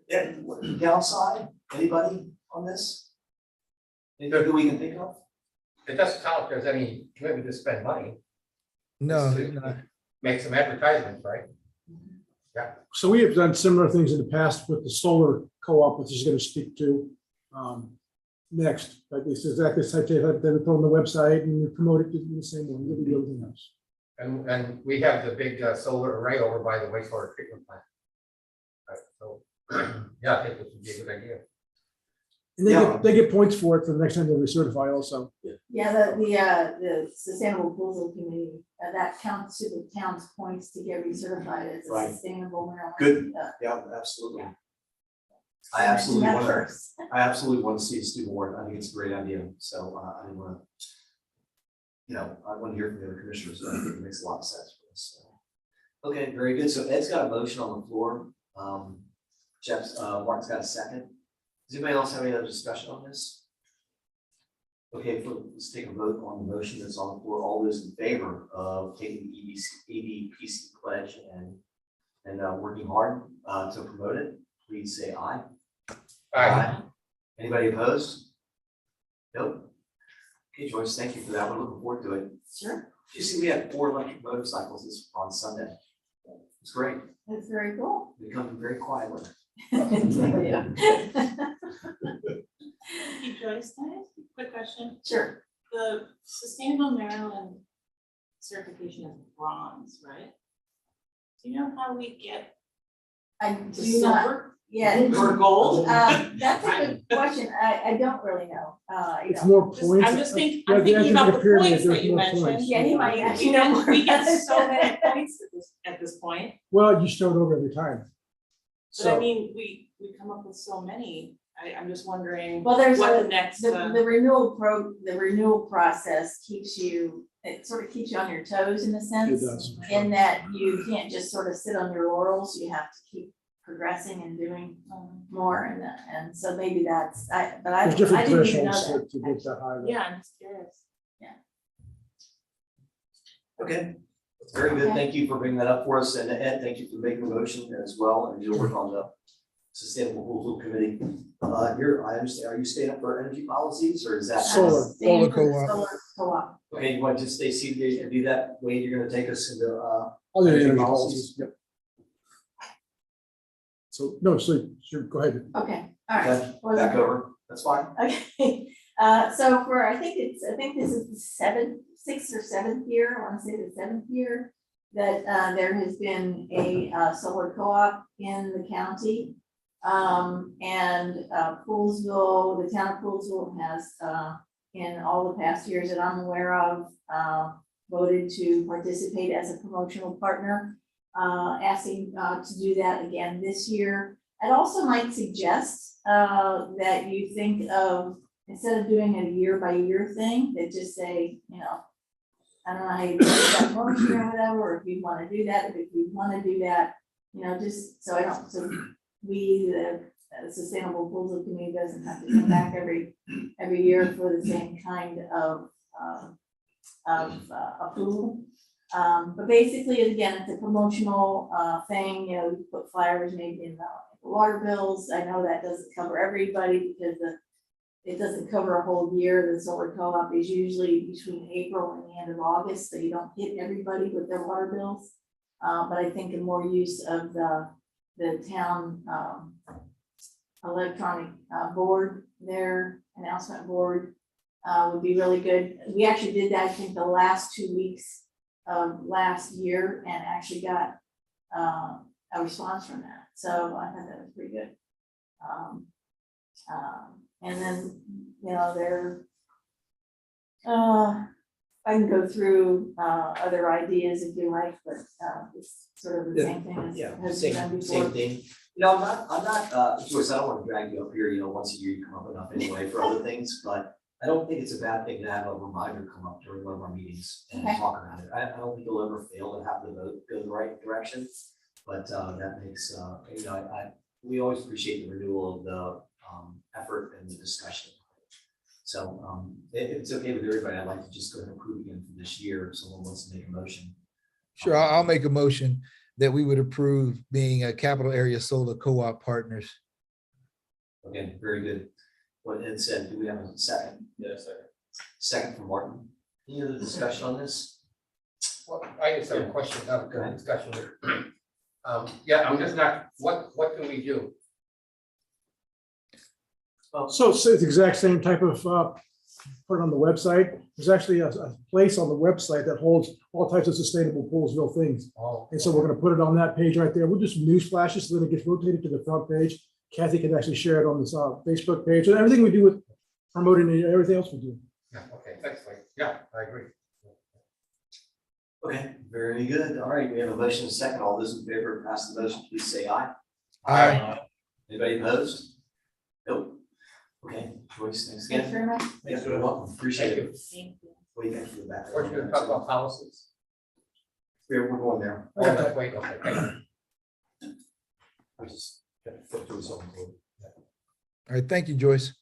Ed, downside, anybody on this? Anything that we can think of? It doesn't sound like there's any commitment to spend money. No, It's not. make some advertisements, right? So we have done similar things in the past with the solar co-op, which is going to speak to next. But it's exactly the same thing that we put on the website and we promote it in the same way we do everything else. And we have the big solar array over by the wastewater treatment plant. Right, so, yeah, I think this would be a good idea. And they get points for it for the next time they recertify also. Yeah, the Sustainable Pools Committee, that counts to the town's points to get recertified as a Right. sustainable Maryland. Good. Yeah, absolutely. I absolutely want to see us do more. I think it's a great idea. So I want to, I want to hear from the other commissioners. I think it makes a lot of sense for us. So. Okay, very good. So Ed's got a motion on the floor. Mark's got a second. Does anybody else have any other discussion on this? Okay, let's take a vote on the motion that's on the floor. All those in favor of taking the EDPC pledge and working hard to promote it, please say aye. Aye. Anybody opposed? Nope. Okay, Joyce, thank you for that. We're looking forward to it. Sure, You see, we had 4 electric motorcycles on Sunday. It's great. that's very cool. They come very quietly. Yeah. Hey Joyce, can I ask you a quick question? Sure, The Sustainable Maryland certification is bronze, right? Do you know how we get I to do not, silver yeah. or gold? That's a good question. I don't really know. It's more Just- points. I'm just thinking, Yeah, I'm the thinking answer to about the the pyramid, points there's that you more mentioned. points. Yeah, he might actually know more. We get about so that. many points at this point, Well, you start over every time. but I So mean, we come up with so many. I'm just wondering Well, there's what a- the next, The renewal process it sort of keeps you on your toes in a it sense. does. In that you can't just sort of sit on your laurels, you have to keep progressing and doing more and so maybe that's, but I There's I different didn't even know thresholds that. to get that high. yeah, I'm just curious. Okay, very good. Okay. Thank you for bringing that up for us. And Ed, thank you for making the motion as well. And you'll work on the Sustainable Pools Committee. I understand, are you staying up for energy policies or is that? Solar. Solar co-op. Solar co-op. Okay, you want to just stay seated and do that? Wade, you're gonna take us into, I'll do the energy energy policies. policies, yep. So, no, so, sure, go ahead. Okay, all right. okay, back over. That's fine. Okay, so I think this is the 6th or 7th year, I want to say the 7th year, that there has been a solar co-op in the county. And Poolsville, the town of Poolsville has, in all the past years that I'm aware of, voted to participate as a promotional partner, asking to do that again this year. I'd also might suggest that you think of, instead of doing a year by year thing, that just say, I don't know how you do that motion or whatever, or if you want to do that, if you want to do that, just so we, the Sustainable Pools Committee doesn't have to come back every year for the same kind of approval. But basically, again, it's a promotional thing, you put flyers maybe in the water bills. I know that doesn't cover everybody because it doesn't cover a whole year. The solar co-op is usually between April and the end of August, so you don't hit everybody with their water bills. But I think a more use of the town electronic board, their announcement board would be really good. We actually did that, I think, the last 2 weeks of last year and actually got a response from that. So I thought that was pretty good. And then, I can go through other ideas if you like, but it's sort of the same thing as has been done before. Same thing. I'm not, Joyce, I don't want to drag you up here, once a year you come up enough anyway for other things, but I don't think it's a bad thing to have a reminder come up during one of our meetings and Okay. talk about it. I don't think you'll ever fail to have the vote go the right direction, but that makes, we always appreciate the renewal of the effort and the discussion. So if it's okay with everybody, I'd like to just go ahead and approve again for this year if someone wants to make a motion. Sure, I'll make a motion that we would approve being a capital area solar co-op partners. Again, very good. What Ed said, do we have a second? Yes, sir. Second from Martin. Any other discussion on this? I just have a question, not a good discussion here. Yeah, I'm just not, what can we do? So it's the exact same type of, put it on the website. There's actually a place on the website that holds all types of sustainable Poolsville things. Oh, And so we're gonna put it on that page right there. We'll do some news flashes, so then it gets rotated to the front page. Kathy can actually share it on this Facebook page, and everything we do with promoting it, everything else we do. yeah, okay, thanks, Mike. Yeah, I agree. Okay, very good. All right, we have a motion and a second. All those in favor of passing the motion, please say aye. Aye. Anybody opposed? Nope. Okay, Joyce, thanks Thanks again. very much. Yes, you're welcome. Appreciate it. Thank you. What do you think for the back? What you gonna talk about policies? We're going there. Oh, that's wait, okay, thank you. I just gotta flip through something. All right, thank you, Joyce.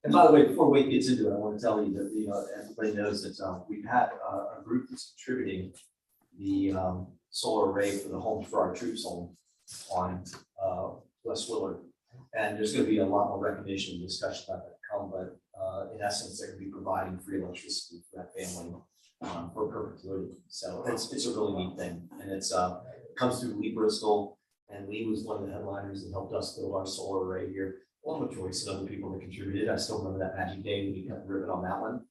And by the way, before Wade gets into it, I want to tell you that, you know, everybody knows that we've had a group that's contributing the solar array for the Homes for Our Troops home on West Willard. And there's going to be a lot more recognition and discussion about that to come, but in essence, they're going to be providing free electricity for that family for perpetuity. So it's a really neat thing. And it's it comes through Lee Bristol, and Lee was one of the headliners that helped us build our solar array here, along with Joyce and other people that contributed. I still remember that magic day when we cut the ribbon on that one.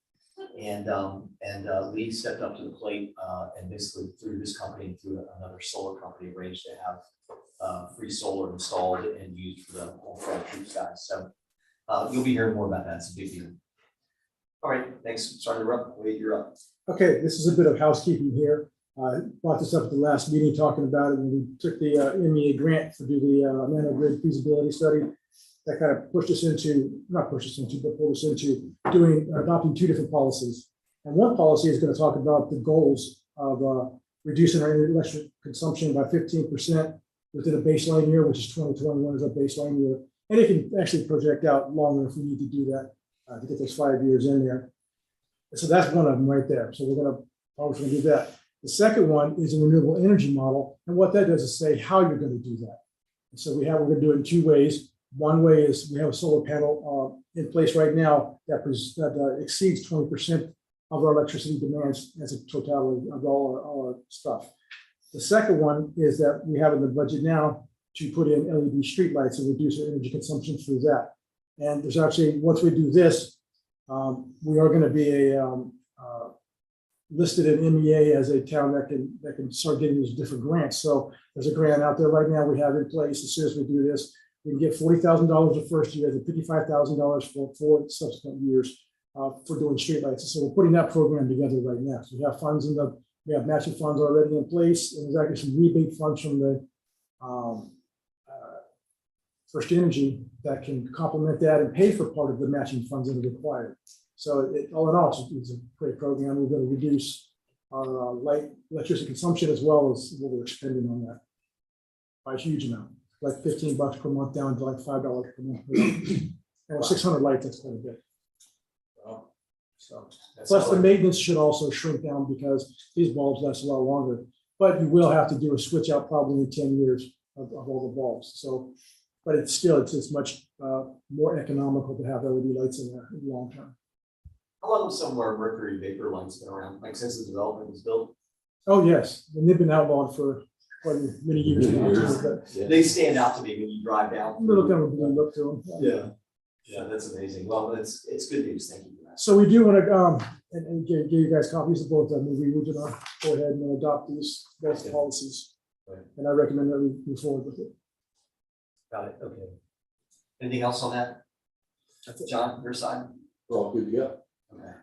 And Lee stepped up to the plate and basically through his company and through another solar company arranged to have free solar installed and used for the Home for Our Troops guys. So you'll be hearing more about that. It's a big deal. All right, thanks. Sorry to interrupt. Wade, you're up. Okay, this is a bit of housekeeping here. I brought this up at the last meeting, talking about it when we took the MEA grant to do the nano grid feasibility study. That kind of pushed us into, not pushed us into, but pulled us into adopting two different policies. And one policy is going to talk about the goals of reducing our electric consumption by 15% within a baseline year, which is 2021 is our baseline year. And it can actually project out longer if we need to do that to get those 5 years in there. So that's one of them right there. So we're going to do that. The second one is a renewable energy model. And what that does is say how you're going to do that. And so we're going to do it in two ways. One way is we have a solar panel in place right now that exceeds 20% of our electricity demands as a totality of all our stuff. The second one is that we have in the budget now to put in LED streetlights and reduce our energy consumption through that. And there's actually, once we do this, we are going to be listed in MEA as a town that can start getting these different grants. So there's a grant out there right now we have in place. As soon as we do this, we can get $40,000 the first year, and $55,000 for 4 subsequent years for doing streetlights. So we're putting that program together right now. So we have funds we have matching funds already in place, and there's actually some rebate funds from the First Energy that can complement that and pay for part of the matching funds that are required. So all in all, it's a great program. We're going to reduce our electricity consumption as well as what we're spending on that by a huge amount, like $15 per month down to like $5 per month. And with 600 lights, that's quite a bit. Wow. So plus the maintenance should also shrink down because these bulbs last a lot longer. But you will have to do a switch out probably in 10 years of all the bulbs. So, but it's much more economical to have LED lights in there in the long term. How long have some of our mercury vapor lights been around, like since the development was built? Oh, yes. And they've been outlawed for quite many years now. But They stand out to me when you drive down. a little kind of a blue look to them. Yeah. Yeah, that's amazing. Well, it's good news. Thank you for that. So we do want to and give you guys copies of both of them. We're going to go ahead and adopt these policies. Right. And I recommend that we move forward with it. Got it. Okay. Anything else on that? John, your side? We're all good to go. Okay.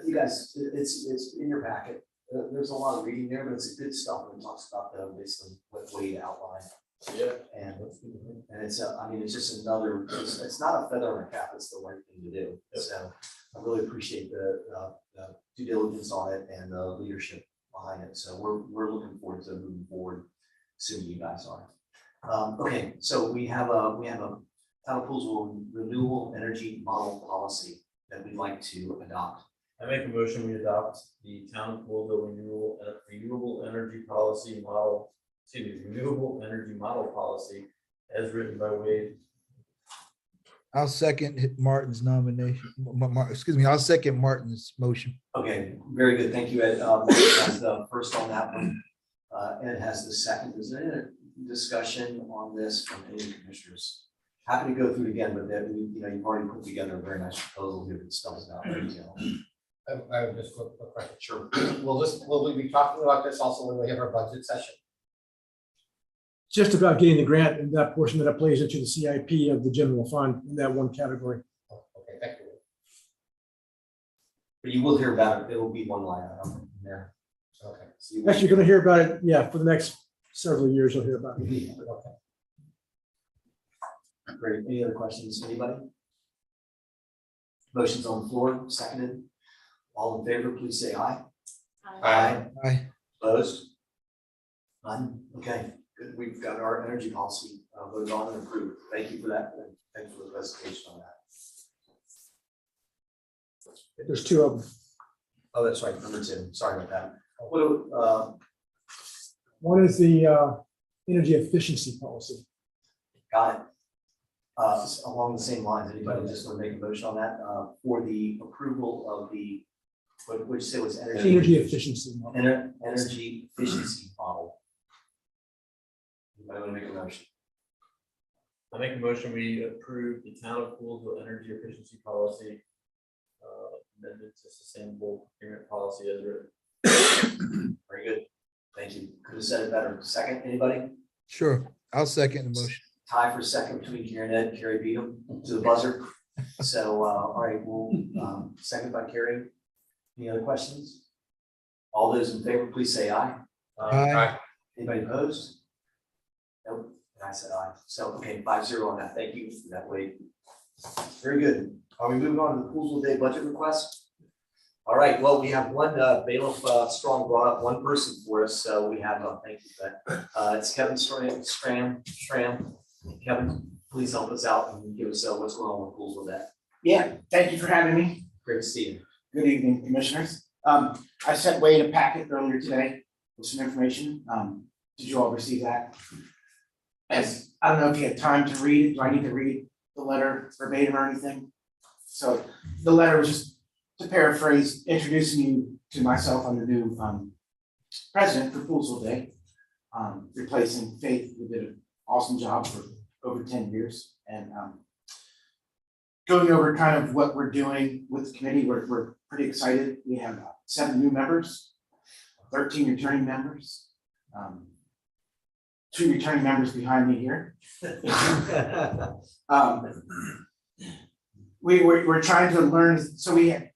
You guys, it's in your packet. There's a lot of reading there, but it's good stuff. And it talks about basically what Wade outlined. Yeah. And it's I mean, it's just another, it's not a feather in a cap, it's the right thing to do. Yep. So I really appreciate the due diligence on it and the leadership behind it. So we're looking forward to moving forward, assuming you guys are. Okay, so we have a Town of Poolsville renewable energy model policy that we'd like to adopt. I make a motion, we adopt the Town of Poolsville renewable energy policy model, renewable energy model policy as written by Wade. I'll second Martin's nomination. Excuse me, I'll second Martin's motion. Okay, very good. Thank you, Ed. Mark has the first on that one. Ed has the second. Is there any discussion on this from any commissioners? Happy to go through it again, but then, you've already put together a very nice proposal here that spells it out in detail. I would just quick question. Sure. Will we be talking about this also when we have our budget session? Just about getting the grant and that portion that it plays into the CIP of the general fund in that one category. Okay, thank you. But you will hear about it. It will be one line item in there. Okay. So you will- Actually, you're gonna hear about it, yeah, for the next several years, you'll hear about it. Okay. Great. Any other questions, anybody? Motion's on the floor, seconded. All in favor, please say aye. Aye. Aye. Opposed? None? Okay, good. We've got our energy policy voted on and approved. Thank you for that. And thanks for the presentation on that. There's two of them. Oh, that's right, number 2. Sorry about that. What, One is the energy efficiency policy. got it. Along the same lines, anybody just want to make a motion on that for the approval of the, what would you say was Energy efficiency. model. energy efficiency model? Anybody want to make a motion? I make a motion, we approve the town of Poolsville energy efficiency policy. Amendment to sustainable procurement policy as written. Very good. Thank you. Could have said it better. Second, anybody? Sure, I'll second the motion. Tie for second between Karen and Ed. Carrie beat him to the buzzer. So, all right, we'll, second by Carrie. Any other questions? All those in favor, please say aye. Aye. Anybody opposed? Nope, and I said aye. So, okay, 5-0 on that. Thank you for that way. Very good. Are we moving on to the Poolsville Day budget request? All right, well, we have one bailiff Strong brought up one person for us. So we have, thank you for that. It's Kevin Stram. Kevin, please help us out and give us what's going on with Poolsville Day. Yeah, thank you for having me. Great to see you. Good evening, commissioners. I sent Wade a packet earlier today with some information. Did you all receive that? As, I don't know if you had time to read it. Do I need to read the letter verbatim or anything? So the letter was just, to paraphrase, introducing you to myself. I'm the new president for Poolsville Day, replacing Faith, who did an awesome job for over 10 years. And going over kind of what we're doing with the committee, we're pretty excited. We have 7 new members, 13 returning members, 2 returning members behind me here. We're trying to learn, so we had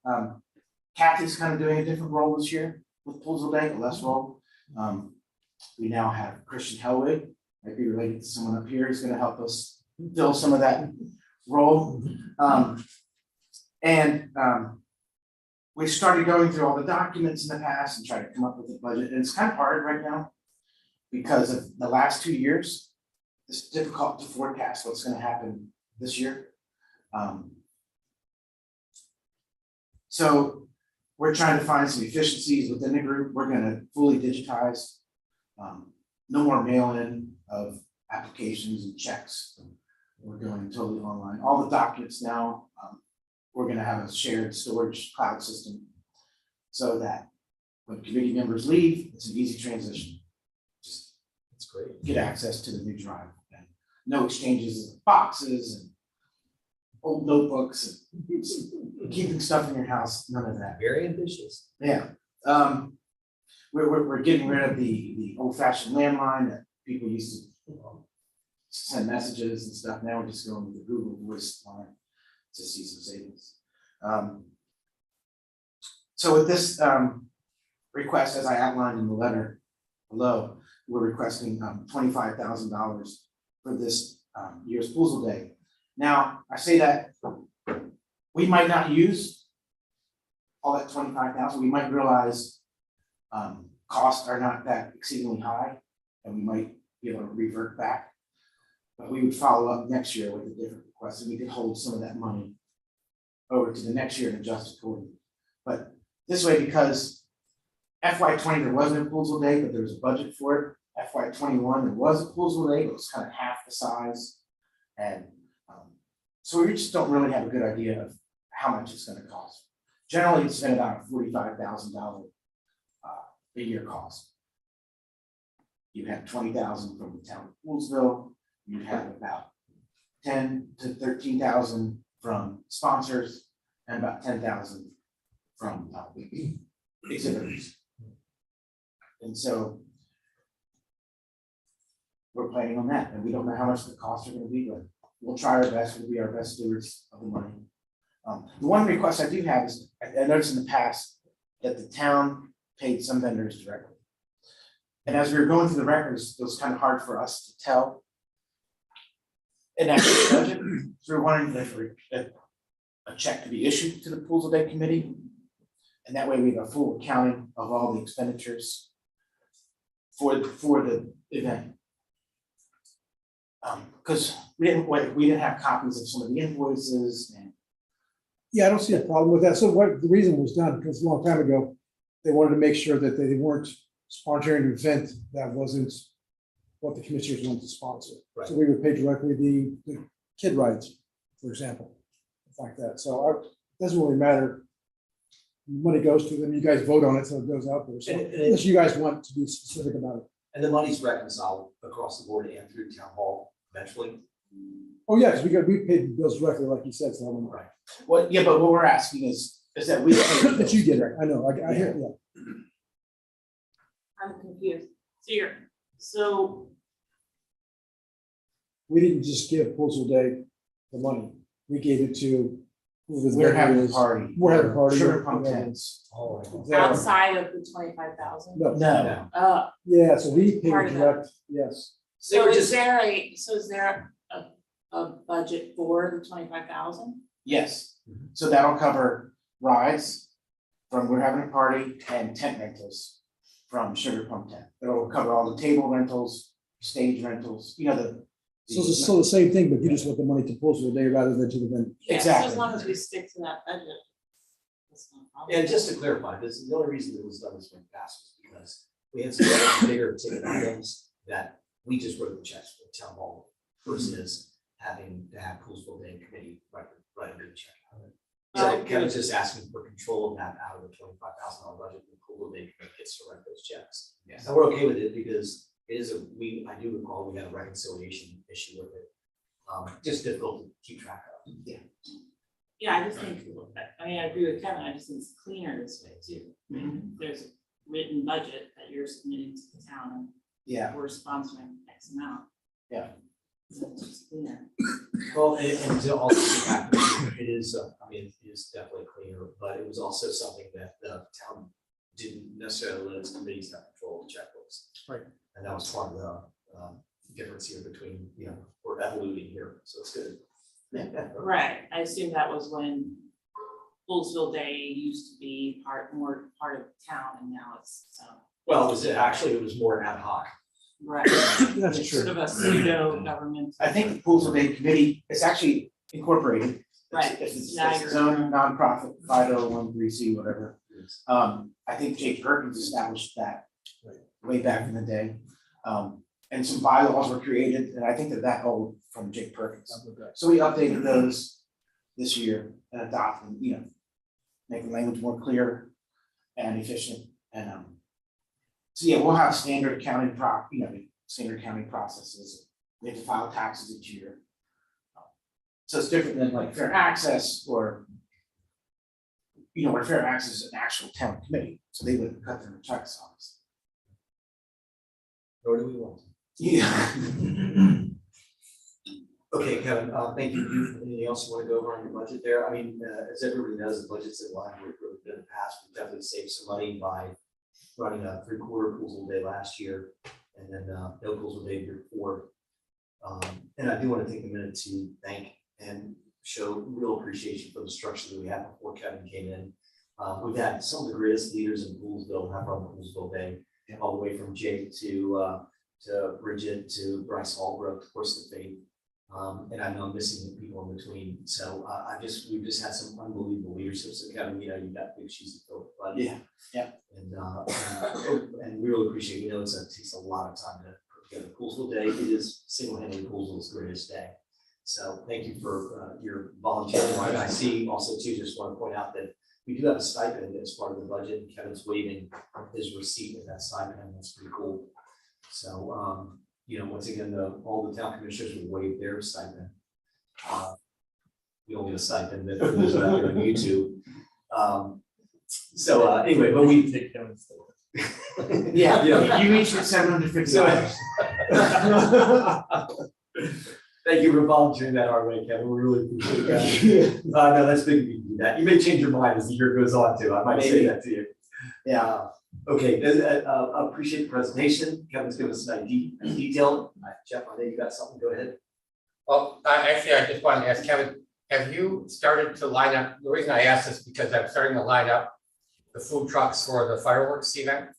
Kathy's kind of doing a different role this year with Poolsville Day, a less role. We now have Christian Hellwig, might be related to someone up here, who's going to help us fill some of that role. We started going through all the documents in the past and tried to come up with a budget, and it's kind of hard right now because of the last 2 years. It's difficult to forecast what's going to happen this year. So we're trying to find some efficiencies within the group. We're going to fully digitize. No more mail-in of applications and checks. We're going totally online. All the documents now, we're going to have a shared storage cloud system so that when committee members leave, it's an easy transition. Just That's great. get access to the new drive. And no exchanges of boxes and old notebooks and keeping stuff in your house, none of that. Very ambitious. Yeah. We're getting rid of the old fashioned landline that people used to send messages and stuff. Now we're just going with the Google Voice line to see some savings. So with this request, as I outlined in the letter below, we're requesting $25,000 for this year's Poolsville Day. Now, I say that we might not use all that 25,000. We might realize costs are not that exceedingly high, and we might be able to revert back. But we would follow up next year with a different request, and we could hold some of that money over to the next year and adjust accordingly. But this way, because FY20 there wasn't a Poolsville Day, but there was a budget for it. FY21 there was a Poolsville Day, but it was kind of half the size. And So we just don't really have a good idea of how much it's gonna cost. Generally, it's been about a $45,000 a year cost. You have 20,000 from the town of Poolsville, you have about 10 to 13,000 from sponsors, and about 10,000 from exhibitors. And so we're planning on that, and we don't know how much the costs are gonna be, but we'll try our best, we'll be our best stewards of the money. The one request I do have is, I noticed in the past that the town paid some vendors directly. And as we were going through the records, it was kind of hard for us to tell an actual budget, so we're wondering if a check could be issued to the Pools Day Committee. And that way we have a full accounting of all the expenditures for the event. Because we didn't have copies of some of the invoices and. Yeah, I don't see a problem with that. So what the reason was done, because a long time ago, they wanted to make sure that they weren't sponsoring an event that wasn't what the commissioners wanted to sponsor. Right. So we would pay directly the kid rides, for example, like that. So it doesn't really matter. Money goes to them, you guys vote on it, so it goes out there. So And unless you guys want to be specific about it. And the money's reconciled across the board and through town hall eventually. Oh, yeah, because we paid the bills directly, like you said, so I'm Right. Well, yeah, but what we're asking is that we. that you get it. I know, I hear, yeah. I'm confused. So We didn't just give Postal Day the money. We gave it to. who the We're having a vendor is. party. We're having a party. Sugar pump Yeah. tents. outside of the 25,000? No, No. yeah, so we paid Part of that. direct, yes. They were So just- is there a budget for the 25,000? Yes, so that'll cover rides from We're Having a Party and tent rentals from Sugar Pump Tent. It'll cover all the table rentals, stage rentals, you know, So the same thing, but you just want the money to Postal Day rather than to the vendor. Yeah, so Exactly. as long as we stick to that budget. That's no problem. And just to clarify, this, the only reason it was done this way fast was because we had some bigger ticket items that we just wrote the checks for the town hall versus having to have Poolsville Day Committee write a big check. So Kevin's just asking for control of that out of the $25,000 budget, and the Poolsville Day Committee gets to write those checks. Yes. And we're okay with it because it is I do recall we had a reconciliation issue with it. Just difficult to keep track of. Yeah. Yeah, I just think, I mean, I agree with Kevin, I just think it's cleaner this way too. There's a written budget that you're submitting to the town Yeah, and we're sponsoring X amount. Yeah. So it's just cleaner. Well, and to also get back, it is, I mean, it is definitely cleaner, but it was also something that the town didn't necessarily let its committees have control of the checkbooks. Right. And that was part of the difference here between, you know, we're evoluting here, so it's good. Right, I assume that was when Poolsville Day used to be more part of the town and now it's, Well, it was more ad hoc. right. That's It's true. sort of a pseudo government. I think the Poolsville Day Committee is actually incorporated. Right. It's Now its you're- own nonprofit, 5013C, whatever. I think Jake Perkins established that way back in the day. And some bylaws were created, and I think that old from Jake Perkins. So we updated those this year and adopted, you know, make the language more clear and efficient. And so yeah, we'll have standard accounting standard accounting processes. We have to file taxes each year. So it's different than like fair access or, you know, where fair access is an actual town committee, so they wouldn't cut their checks on us. Nor do we want to. Yeah. Okay, Kevin, thank you. Anything else you want to go over on your budget there? I mean, as everybody knows, the budget's in line with what we've done in the past. We definitely saved some money by running a 3/4 Poolsville Day last year and then no Poolsville Day year before. And I do want to take a minute to thank and show real appreciation for the structure that we had before Kevin came in. We've had some of the greatest leaders in Poolsville have run Poolsville Day, all the way from Jake to Bridget to Bryce Albrook, of course, the Faith. And I know I'm missing the people in between. So we've just had some unbelievable leadership. So Kevin, you know, you've got big shoes to fill. But Yeah. And we really appreciate, you know, it takes a lot of time to put together Poolsville Day. It is single-handedly Poolsville's greatest day. So thank you for your volunteering. And I see also too, just want to point out that we do have a stipend as part of the budget, and Kevin's waiving his receipt of that stipend. That's pretty cool. So, you know, once again, all the town commissioners will waive their stipend. You don't get a stipend that for those that are on YouTube. Anyway, but we Take Kevin's stuff. Yeah, you each get $750. Thank you for volunteering that our way, Kevin. We really appreciate that. No, that's big of you to do that. You may change your mind as the year goes on too. I might say that to you. Yeah, Okay, I appreciate the presentation. Kevin's given us an detail. Jeff, I think you got something. Go ahead. Well, actually, I just wanted to ask Kevin, have you started to line up, the reason I asked this because I'm starting to line up the food trucks for the fireworks event.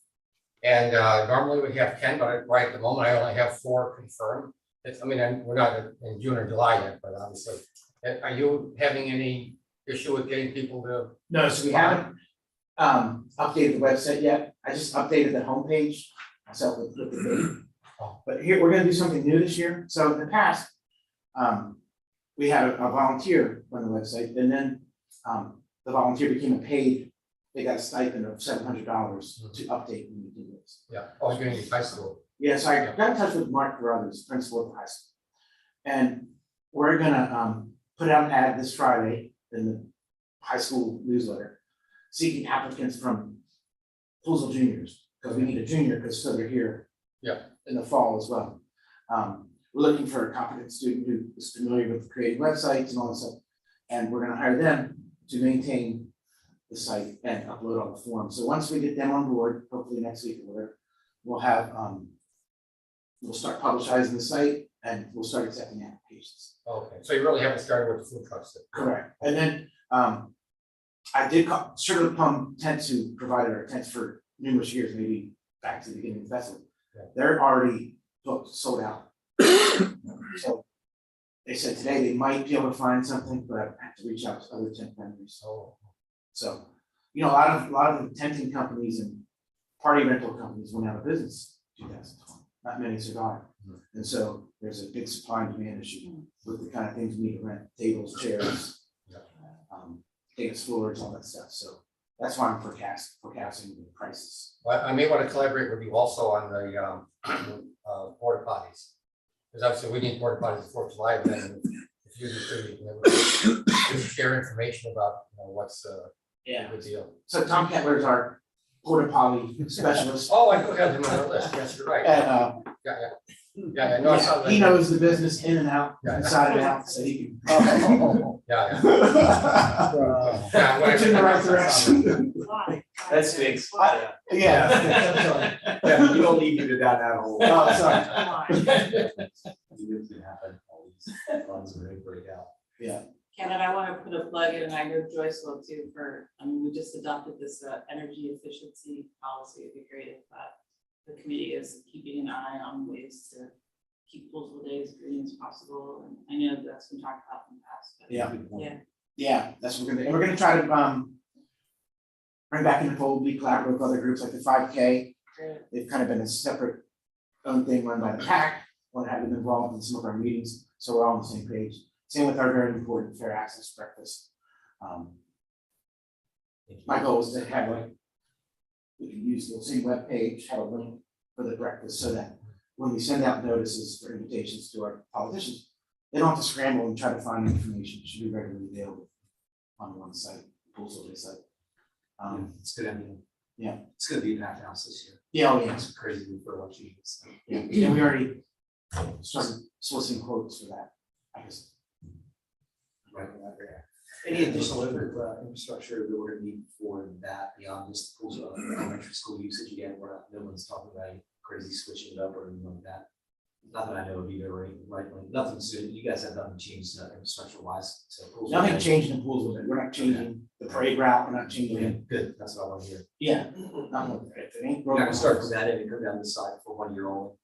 And normally we have 10, but right at the moment, I only have 4 confirmed. We're not in June or July yet, but obviously, are you having any issue with getting people to? no, so we haven't updated the website yet. I just updated the homepage myself with the date. But here, we're gonna do something new this year. So in the past, we had a volunteer run the website, and then the volunteer became a paid, they got a stipend of $700 to update when we do this. Yeah, oh, you're going to high school. Yeah, so I got in touch with Mark Carruthers, principal of the high school. And we're gonna put out an ad this Friday in the high school newsletter, seeking applicants from Poolsville juniors, because we need a junior, because so they're here. Yeah. In the fall as well. We're looking for a competent student who is familiar with creating websites and all that stuff. And we're gonna hire them to maintain the site and upload all the forms. So once we get them on board, hopefully next week or whatever, we'll have, we'll start publicizing the site and we'll start accepting applications. Okay, so you really haven't started with the food trucks then? Correct. And then, I did call Sugar Plum Tents, who provided our tents for numerous years, maybe back to the beginning of the festival. Yeah. They're already booked, sold out. So they said today they might be able to find something, but I have to reach out to other tent vendors. Oh. So, you know, a lot of the tenting companies and party rental companies went out of business in 2020. Not many survived. And so there's a big supply and demand issue with the kind of things we need to rent, tables, chairs, dance floors, all that stuff. So that's why I'm forecasting the prices. Well, I may want to collaborate with you also on the porta potties. Because obviously we need porta potties for July, and then if you do too, you can just share information about, what's Yeah. the deal. So Tom Kettler is our porta potty specialist. Oh, I do have them on the list. Yes, you're right. And, Yeah, I know. I saw that. he knows the business in and out, Yeah. inside and out, so he can. Yeah. It's in the right direction. That's big. Yeah. Yeah, you don't need me to down that hole. Oh, sorry. You can happen, all these funds are gonna break out. Yeah. Kevin, I want to put a plug in, and I know Joyce will too, we just adopted this energy efficiency policy. It'd be great if the committee is keeping an eye on ways to keep Poolsville Day as green as possible. And I know that's been talked about in the past. But Yeah. Yeah, that's what we're gonna do. And we're gonna try to bring back in the fold, be collaborative with other groups like the 5K. Great. They've kind of been a separate own thing run by the PAC, want to have them involved in some of our meetings, so we're all on the same page. Same with our very important fair access breakfast. My goal is to have we can use the same webpage, have a link for the breakfast, so that when we send out notices for invitations to our politicians, they don't have to scramble and try to find information. It should be regularly available on one site, Poolsville Day site. It's good, I mean, Yeah. it's gonna be a packed house this year. Yeah, oh yeah. It's crazy for what you use. Yeah, and we already started soliciting quotes for that, I guess. Right. Any additional infrastructure that we're gonna need for that beyond just the pools of elementary school usage? Again, no one's talking about any crazy switching it up or anything like that. Not that I know of either, right? Nothing's, you guys have nothing changed infrastructure wise. Nothing changed in pools with it. We're not changing the parade route. We're not changing it. Good, that's what I want to hear. Yeah. Nothing with it. It ain't We're not gonna start broken. from that end and come down this side for 1 year only.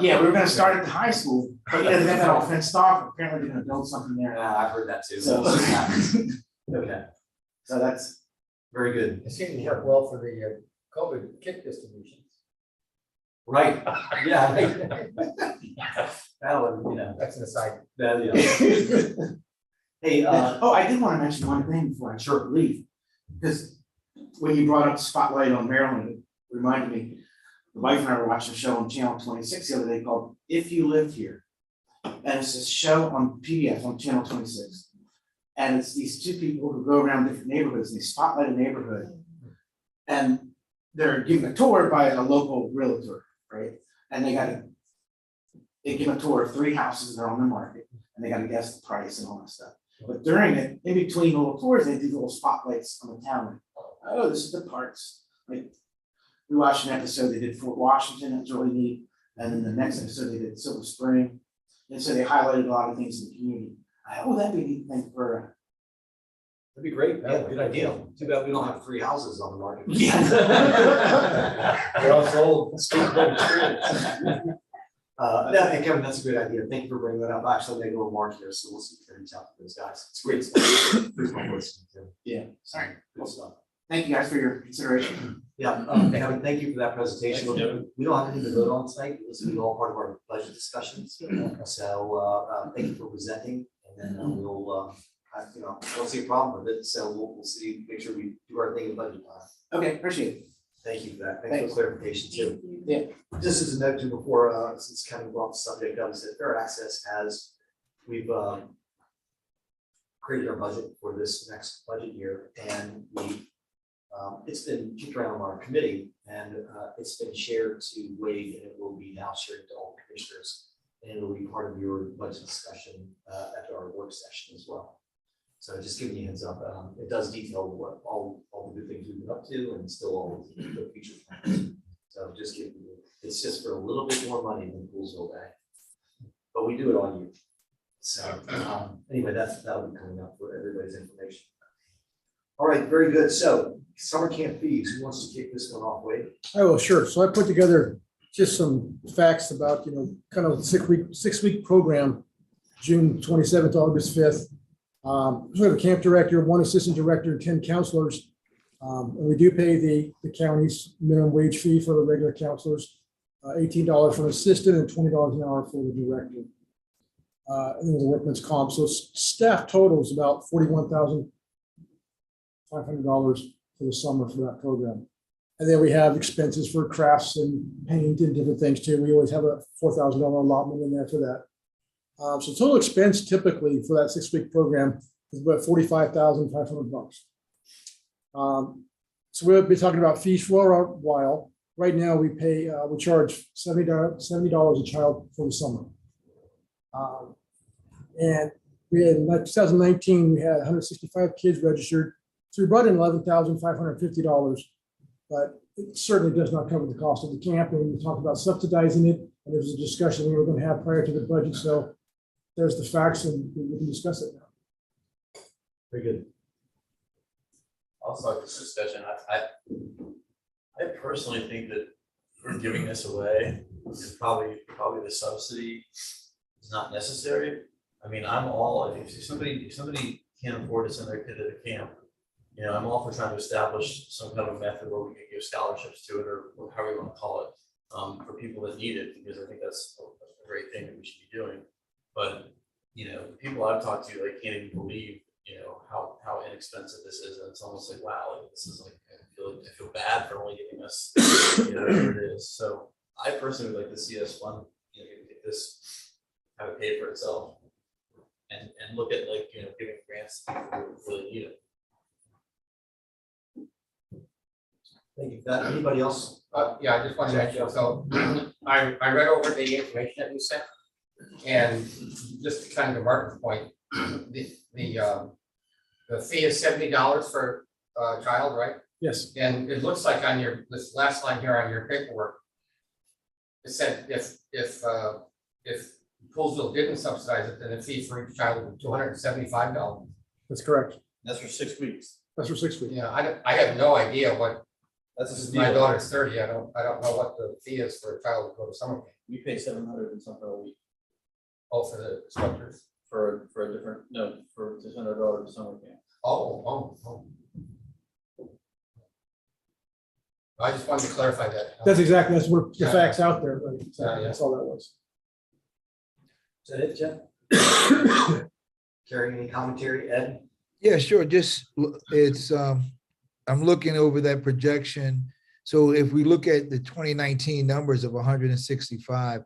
Yeah, we were gonna start at the high school, but they got that all fenced off. Apparently they're gonna build something there. I've heard that too. So- Okay, So that's, very good. It seemed to work well for the COVID kit distributions. Right, yeah. That's an aside. Hey, oh, I did want to mention one thing before I short leave, because when you brought up the spotlight on Maryland, it reminded me, the wife and I were watching a show on Channel 26 the other day called If You Lived Here. And it's a show on PBS on Channel 26. And it's these two people who go around different neighborhoods and they spotlight a neighborhood. And they're given a tour by a local realtor, right? And they give a tour of 3 houses that are on the market, and they gotta guess the price and all that stuff. But during it, in between little tours, they do little spotlights on the town. Like, oh, this is the parts. Like, we watched an episode, they did Fort Washington, that's really neat. And then the next episode, they did Silver Spring. And so they highlighted a lot of things in the community. Oh, that'd be a neat thing for. That'd be great. Yeah, good idea. Too bad we don't have 3 houses on the market. Yeah. They're all sold. Speak from experience. No, and Kevin, that's a great idea. Thank you for bringing that up. Actually, they go to Mark here, so we'll see if we can reach out to those guys. It's great stuff. Pretty fun listening to. Yeah. Sorry. Good stuff. Thank you guys for your consideration. Yeah, Kevin, thank you for that presentation. We don't have anything to vote on tonight. This will be all part of our budget discussions. So, thank you for presenting, and then we'll, don't see a problem with it. So we'll see, make sure we do our thing in budget time. Okay, appreciate it. Thank you for that. Thanks for the clarification too. Yeah. Just as a note too, before, since Kevin brought the subject up, is that Fair Access we've created our budget for this next budget year, and it's been kicked around on our committee, and it's been shared to Wade, and it will be now shared to all commissioners, and it will be part of your budget discussion at our work session as well. So just giving you a heads up, it does detail what all the good things we've been up to, and still all the future plans. So just giving you, it's just for a little bit more money than Poolsville Day, but we do it all year. So anyway, that'll be coming up for everybody's information. All right, very good. So summer camp fees, who wants to kick this one off, Wade? Oh, well, sure. So I put together just some facts about, kind of six-week program, June 27th, August 5th. So we have a camp director, 1 assistant director, and 10 counselors. And we do pay the county's minimum wage fee for the regular counselors, $18 for an assistant and $20 an hour for the director. And then the workman's comp. So staff total is about $41,500 for the summer for that program. And then we have expenses for crafts and paint and different things too. We always have a $4,000 allotment in there for that. So total expense typically for that 6-week program is about $45,500. So we'll be talking about fees for a while. Right now we charge $70 a child for the summer. And we had in 2019, we had 165 kids registered. So we brought in $11,550, but it certainly does not cover the cost of the camp. And we talked about subsidizing it, and there was a discussion we were going to have prior to the budget. So there's the facts, and we can discuss it now. Very good. I'll start this discussion. I personally think that we're giving this away, and probably the subsidy is not necessary. I mean, I'm all, if somebody can't afford to send their kid to the camp, I'm all for trying to establish some kind of method where we can give scholarships to it, or however you want to call it, for people that need it, because I think that's a great thing that we should be doing. But, the people I've talked to, they can't even believe, how inexpensive this is. And it's almost like, wow, this is like, I feel bad for only giving us, whatever it is. So I personally would like to see us fund, get this, have it pay for itself, and look at giving grants to people who really need it. Thank you. Anybody else? Yeah, I just wanted to mention, so I read over the information that you sent, and just to kind of Martin's point, the fee is $70 for a child, right? Yes. And it looks like on this last line here on your paperwork, it said if Poolsville didn't subsidize it, then the fee for each child would be $275. That's correct. That's for 6 weeks. That's for 6 weeks. Yeah, I have no idea what. That's My daughter's 30. I don't know what the fee is for a child to go to summer camp. We pay $700 and something a week Oh, for the instructors. for a different, no, for $600 a summer camp. Oh. I just wanted to clarify that. That's what the facts out there. Right? Exactly. Yeah. That's all that was. Is that it, Jeff? Carrying any commentary, Ed? Yeah, sure. It's, I'm looking over that projection. So if we look at the 2019 numbers of 165,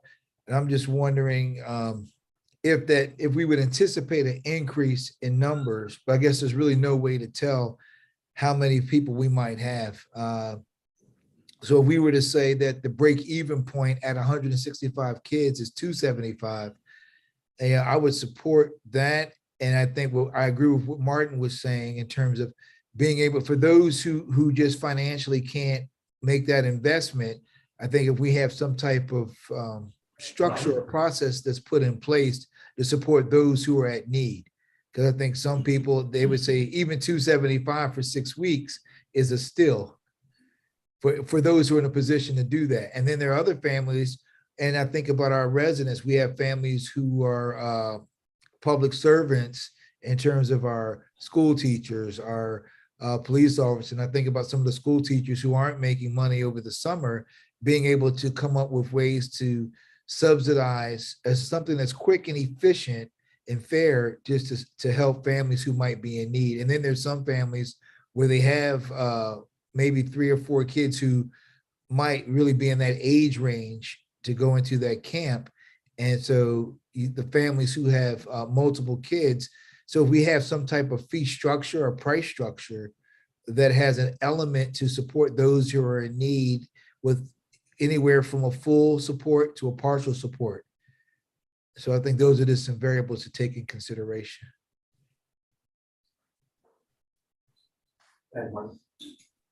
and I'm just wondering if we would anticipate an increase in numbers, but I guess there's really no way to tell how many people we might have. So if we were to say that the break-even point at 165 kids is 275, I would support that. And I think I agree with what Martin was saying in terms of being able, for those who just financially can't make that investment, I think if we have some type of structure or process that's put in place to support those who are at need. Because I think some people, they would say even 275 for 6 weeks is a still for those who are in a position to do that. And then there are other families, and I think about our residents, we have families who are public servants in terms of our school teachers, our police officers. And I think about some of the school teachers who aren't making money over the summer, being able to come up with ways to subsidize as something that's quick and efficient and fair, just to help families who might be in need. And then there's some families where they have maybe 3 or 4 kids who might really be in that age range to go into that camp. And so the families who have multiple kids, so if we have some type of fee structure or price structure that has an element to support those who are in need with anywhere from a full support to a partial support. So I think those are just some variables to take in consideration.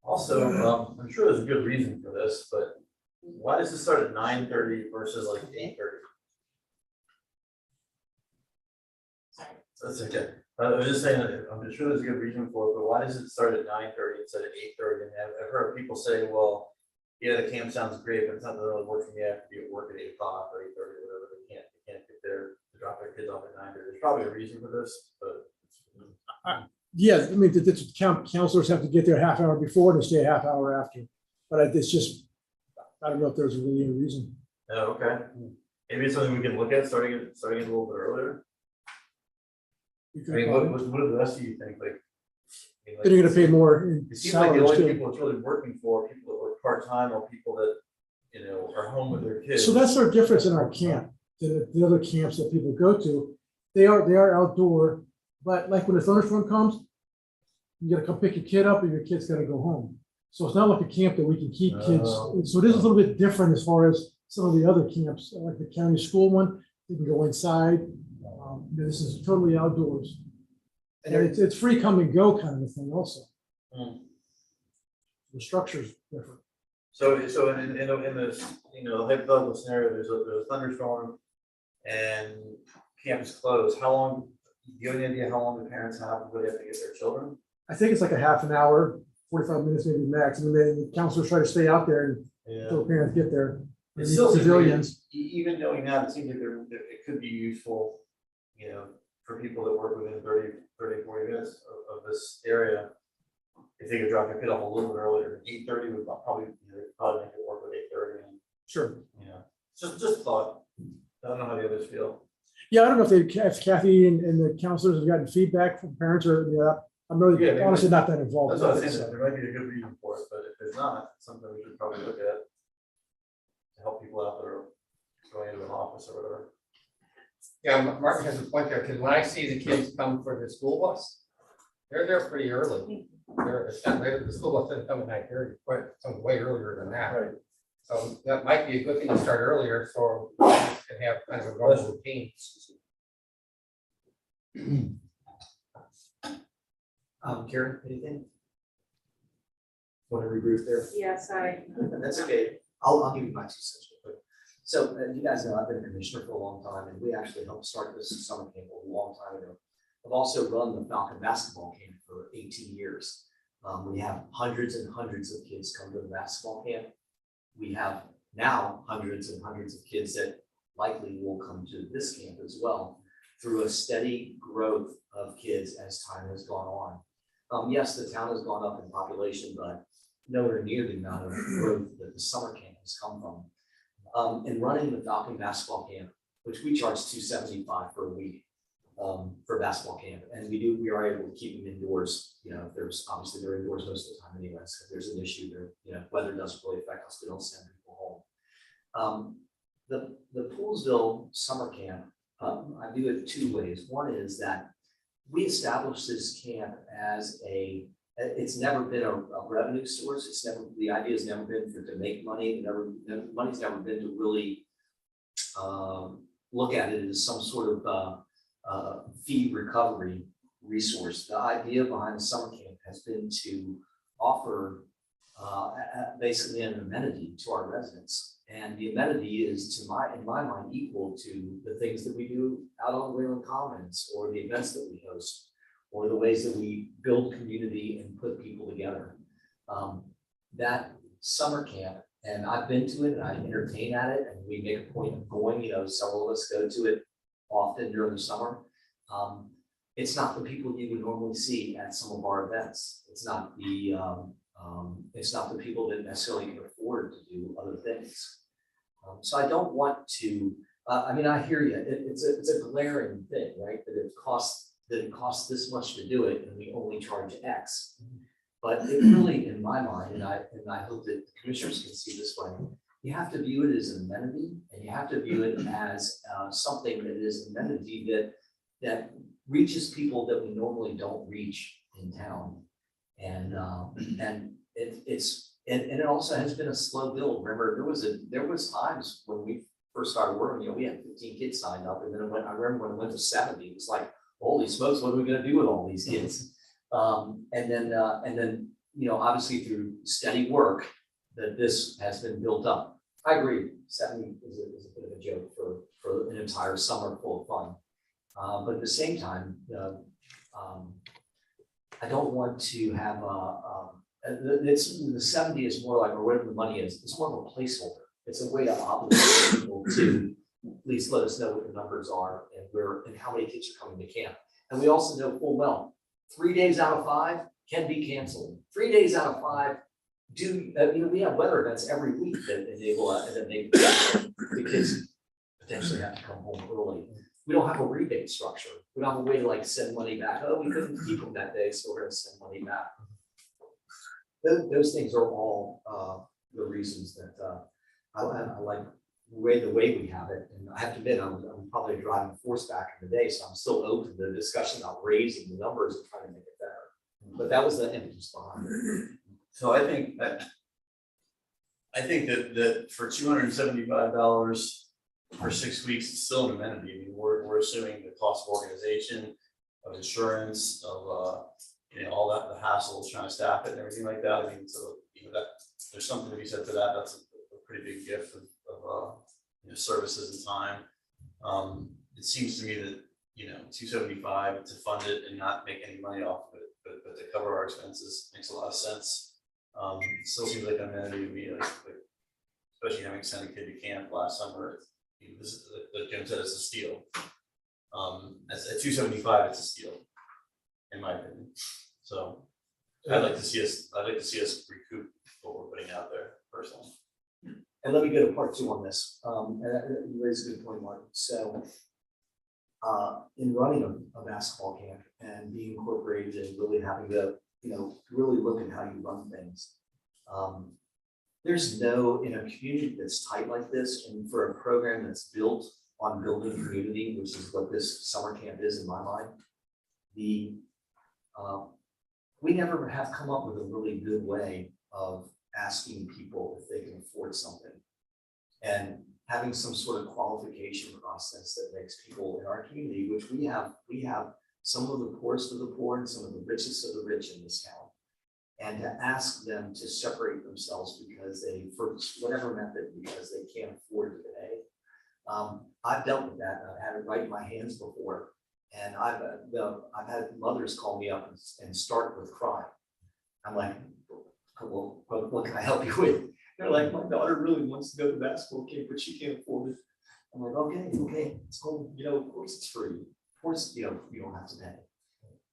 Also, I'm sure there's a good reason for this, but why does it start at 9:30 versus like 8:30? That's okay. I was just saying that I'm sure there's a good reason for it, but why does it start at 9:30 instead of 8:30? And I've heard people say, well, yeah, the camp sounds great, but it's not really work for me. I have to be at work at 8 o'clock or 8:30 or whatever. They can't get there to drop their kids off at 9:30. There's probably a reason for this, but Yeah, I mean, the counselors have to get there half hour before and stay a half hour after. But it's just, I don't know if there's really a reason. oh, okay. Maybe it's something we can look at starting it a little bit earlier. You I could mean, probably- what do the rest of you think? Like, Then you're gonna pay more in it seems like the salaries only too. people it's really working for are people that work part-time or people that, are home with their kids. So that's our difference in our camp, the other camps that people go to. They are outdoor, but like when a thunderstorm comes, you gotta come pick your kid up and your kid's gotta go home. So it's not like a camp that we can keep kids. So it is a little bit different as far as some of the other camps, like the county school one, you can go inside. This is totally outdoors. And it's free come and go kind of a thing also. The structure's different. So in this, the hypothetical scenario, there's a thunderstorm and camp is closed. How long, do you have any idea how long the parents have before they have to get their children? I think it's like a half an hour, 45 minutes maybe max. I mean, the counselors try to stay out there until the parents get there. It still seems like Civilians. even knowing that, it seems like it could be useful, for people that work within 30, 40 minutes of this area. If they could drop their kid off a little bit earlier, 8:30 would probably make it work with 8:30. And, Sure. just thought. I don't know how the others feel. Yeah, I don't know if Kathy and the counselors have gotten feedback from parents or, I'm really Yeah, honestly not that involved. That's what I was saying. There might be a good reason for it, but if there's not, it's something we should probably look at to help people out that are going into an office or whatever. Yeah, Martin has a point there, because when I see the kids come for the school bus, they're there pretty early. It's not late, the school bus doesn't come at 9:30, but it's way earlier than that. Right. So that might be a good thing to start earlier, so we can have kind of a normal routine. Karen, anything? Want to regroup there? Yeah, sorry. That's okay. I'll give you my 2 cents real quick. So you guys know I've been a commissioner for a long time, and we actually helped start this summer camp a long time ago. I've also run the Falcon basketball camp for 18 years. We have hundreds and hundreds of kids come to the basketball camp. We have now hundreds and hundreds of kids that likely will come to this camp as well through a steady growth of kids as time has gone on. Yes, the town has gone up in population, but nowhere near the amount of growth that the summer camp has come from. In running the Falcon basketball camp, which we charge $275 for a week for basketball camp. And we are able to keep them indoors. You know, there's obviously they're indoors most of the time anyway. So if there's an issue there, you know, weather doesn't really affect us. We don't send people home. The Poolsville summer camp, I do it two ways. One is that we established this camp as it's never been a revenue source. The idea has never been to make money. Money's never been to really look at it as some sort of fee recovery resource. The idea behind the summer camp has been to offer basically an amenity to our residents. And the amenity is, in my mind, equal to the things that we do out on Wayland Commons, or the events that we host, or the ways that we build community and put people together. That summer camp, and I've been to it and I entertain at it, and we make a point of going, you know, several of us go to it often during the summer. It's not the people you would normally see at some of our events. It's not the people that necessarily can afford to do other things. So I don't want to, I mean, I hear you. It's a glaring thing, right? That it costs this much to do it and we only charge X. But it really, in my mind, and I hope that the commissioners can see this way, you have to view it as an amenity, and you have to view it as something that is an amenity that reaches people that we normally don't reach in town. And it also has been a slow build. Remember, there was times when we first started working, you know, we had 15 kids signed up, and then I remember when it went to 70, it was like, holy smokes, what are we gonna do with all these kids? And then, you know, obviously through steady work, that this has been built up. I agree, 70 is a bit of a joke for an entire summer full of fun. But at the same time, I don't want to have the 70 is more like, or whatever the money is, it's more of a placeholder. It's a way to obligate people to at least let us know what the numbers are and how many kids are coming to camp. And we also know full well, 3 days out of 5 can be canceled. 3 days out of 5 you know, we have weather events every week that enable the kids potentially have to come home early. We don't have a rebate structure. We don't have a way to like send money back. Oh, we couldn't keep them that day, so we're going to send money back. Those things are all the reasons that I like the way we have it. And I have to admit, I'm probably a driving force back in the day, so I'm still open to the discussion about raising the numbers and trying to make it better. But that was the impetus behind it. So I think that for $275 for 6 weeks, it's still an amenity. I mean, we're assuming the cost of organization, of insurance, of you know, all that, the hassle of trying to staff it and everything like that. I mean, so you know, that there's something to be said for that. That's a pretty big gift of you know, services and time. It seems to me that, you know, $275 to fund it and not make any money off of it, but to cover our expenses makes a lot of sense. It still seems like an amenity to me, like especially having sent a kid to camp last summer. This, like Jim said, it's a steal. At $275, it's a steal, in my opinion. So I'd like to see us recoup what we're putting out there personally. And let me go to part 2 on this. And you raised a good point, Mark. So in running a basketball camp and being incorporated and really having to, you know, really look at how you run things. There's in a community that's tight like this, and for a program that's built on building community, which is what this summer camp is in my mind, we never have come up with a really good way of asking people if they can afford something and having some sort of qualification process that makes people in our community, which we have some of the poorest of the poor and some of the richest of the rich in this town, and to ask them to separate themselves because for whatever method, because they can't afford to pay. I've dealt with that. I've had it right in my hands before. And I've had mothers call me up and start with crying. I'm like, well, what can I help you with? They're like, my daughter really wants to go to basketball camp, but she can't afford it. I'm like, okay, it's cool. You know, of course it's free. Of course, you know, you don't have to pay.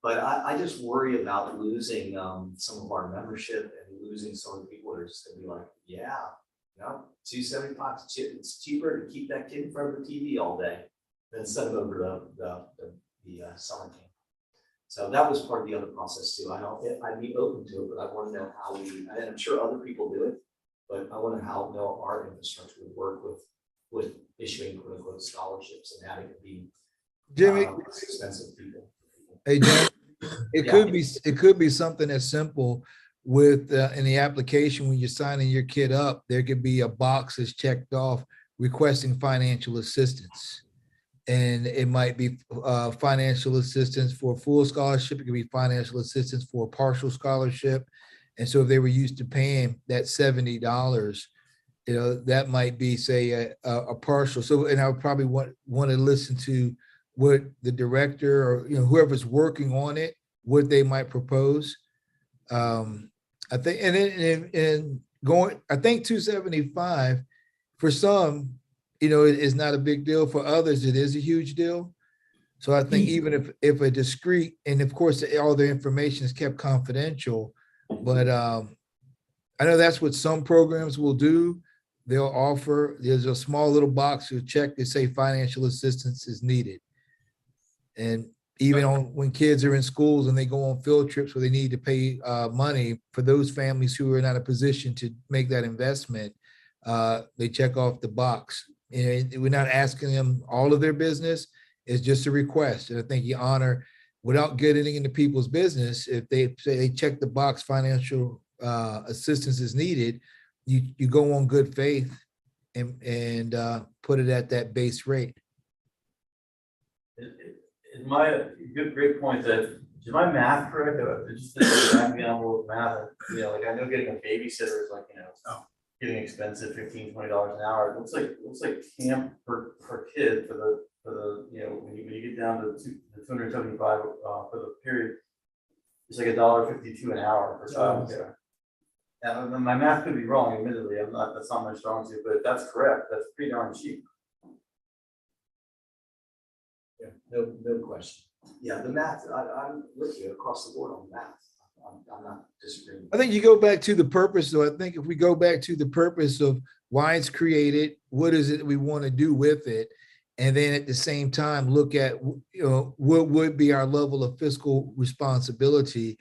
But I just worry about losing some of our membership and losing some of the people that are just gonna be like, yeah, know, $2.75, it's cheaper to keep that kid in front of the TV all day than send them over to the summer camp. So that was part of the other process too. I'd be open to it, but I want to know how we, and I'm sure other people do it, but I want to know our infrastructure would work with issuing quote unquote scholarships and having it be Jimmy, expensive people. hey, Jim, it Yeah. could be something as simple with in the application when you're signing your kid up, there could be a box that's checked off requesting financial assistance. And it might be financial assistance for a full scholarship. It could be financial assistance for a partial scholarship. And so if they were used to paying that $70, you know, that might be, say, a partial. So, and I would probably want to listen to what the director or, you know, whoever's working on it, what they might propose. I think, and going, I think 275 for some, you know, it is not a big deal. For others, it is a huge deal. So I think even if a discrete, and of course, all the information is kept confidential, but I know that's what some programs will do. They'll offer, there's a small little box you'll check to say financial assistance is needed. And even on when kids are in schools and they go on field trips where they need to pay money, for those families who are not in a position to make that investment, they check off the box. And we're not asking them all of their business. It's just a request. And I think you honor, without getting into people's business, if they say they check the box, financial assistance is needed, you go on good faith and put it at that base rate. In my, great point that, is my math correct? Just back me on with math, you know, like I know getting a babysitter is like, you know, getting expensive, $15, $20 an hour. It looks like camp per kid for the, you know, when you get down to the 275 for the period, it's like $1.52 an hour for childcare. And my math could be wrong, admittedly, that's not my strong suit, but if that's correct, that's pretty darn cheap. Yeah, no question. Yeah, the math, I'm with you across the board on the math. I'm not disagreeing. I think you go back to the purpose, though. I think if we go back to the purpose of why it's created, what is it we want to do with it, and then at the same time look at, you know, what would be our level of fiscal responsibility.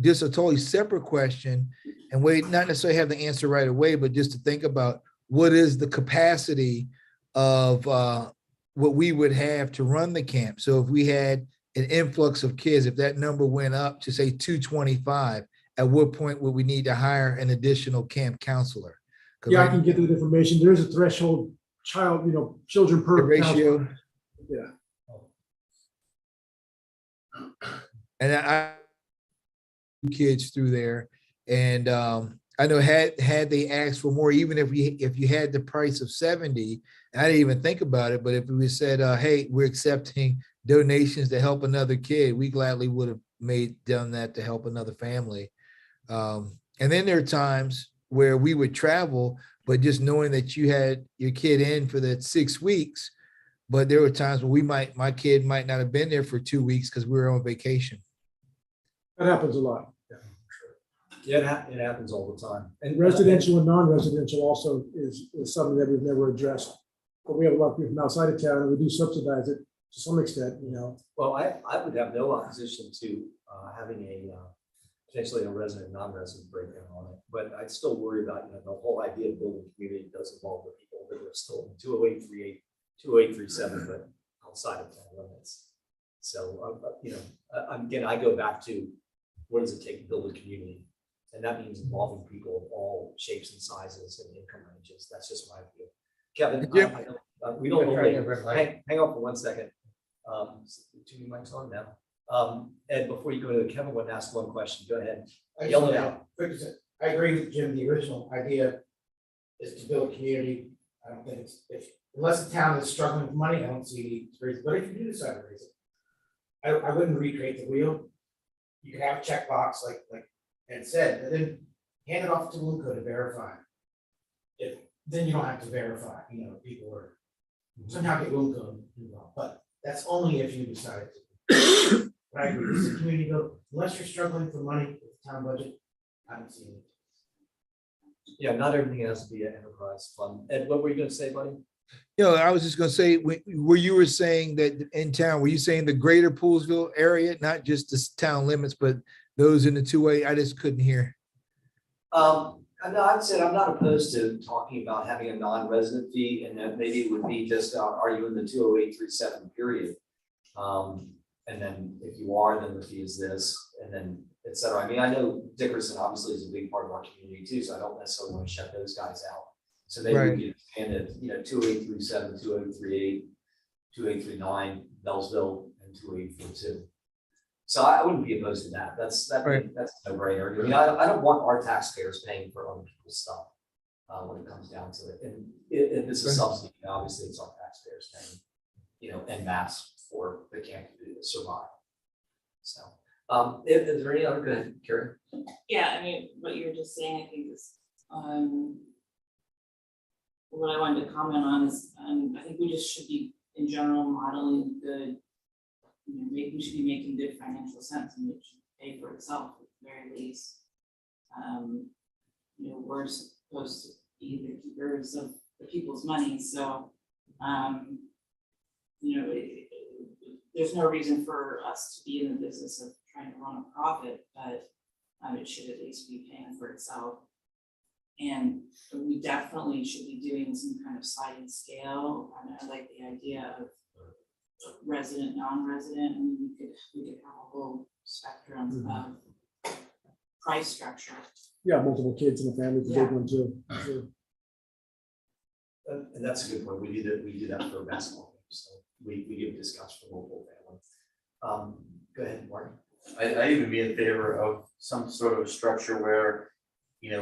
Just a totally separate question, and wait, not necessarily have the answer right away, but just to think about what is the capacity of what we would have to run the camp. So if we had an influx of kids, if that number went up to say 225, at what point would we need to hire an additional camp counselor? Yeah, I can get that information. There is a threshold child, you know, children per ratio. counselor. Yeah. And I kids through there, and I know had they asked for more, even if you had the price of 70, and I didn't even think about it, but if we said, hey, we're accepting donations to help another kid, we gladly would have done that to help another family. And then there are times where we would travel, but just knowing that you had your kid in for that 6 weeks, but there were times where my kid might not have been there for 2 weeks because we were on vacation. That happens a lot. Yeah, it happens all the time. And residential and non-residential also is something that we've never addressed. But we have a lot of people from outside of town, and we do subsidize it to some extent, you know. Well, I would have no opposition to having potentially a resident, non-resident breakdown on it, but I'd still worry about, you know, the whole idea of building community does involve the people that are still in 20838, 2837, but outside of town limits. So, you know, again, I go back to what does it take to build a community? And that means involving people of all shapes and sizes and income ranges. That's just my view. Kevin, I know, we don't normally, hang on for 1 second. Two mics on now. And before you go to Kevin, I want to ask one question. Go ahead. Yell it out. I agree with Jim. The original idea is to build a community. I don't think unless the town is struggling with money, I don't see any reason. But if you do decide to raise it, I wouldn't recreate the wheel. You could have a checkbox like Ed said, and then hand it off to Luca to verify. Then you don't have to verify, you know, people are somehow get Luca involved, but that's only if you decide to. But I agree, this is a community build, unless you're struggling for money with the town budget, I don't see it. Yeah, not everything has to be an enterprise fund. Ed, what were you gonna say, buddy? I was just gonna say, where you were saying that in town, were you saying the greater Poolsville area, not just the town limits, but those in the 2A? I just couldn't hear. No, I'd say I'm not opposed to talking about having a non-resident fee, and that maybe it would be just, are you in the 20837 period? And then if you are, then the fee is this, and then et cetera. I mean, I know Dickerson obviously is a big part of our community too, so I don't necessarily want to shut those guys out. So maybe Right. we could expand it, 2837, 2838, 2839, Bellsville, and 2842. So I wouldn't be opposed to that. That's a no-brainer. I mean, I don't want our taxpayers paying for other people's stuff when it comes down to it. And if it's a subsidy, obviously it's our taxpayers paying, en masse for the county to survive. So, is there any other, go ahead, Carrie? Yeah, I mean, what you were just saying, I think is, what I wanted to comment on is, I think we just should be, in general, modeling good, we should be making good financial sense, and it should pay for itself at the very least. We're supposed to be the keepers of the people's money, so, there's no reason for us to be in the business of trying to run a profit, but it should at least be paying for itself. And we definitely should be doing some kind of sliding scale. I like the idea of resident, non-resident. I mean, we could have a whole spectrum of price structure. Yeah, multiple kids in the family, it's a big one too. Sure. And that's a good point. We do that for basketball games. So we give discounts for local families. Go ahead, Mark. I even be in favor of some sort of structure where,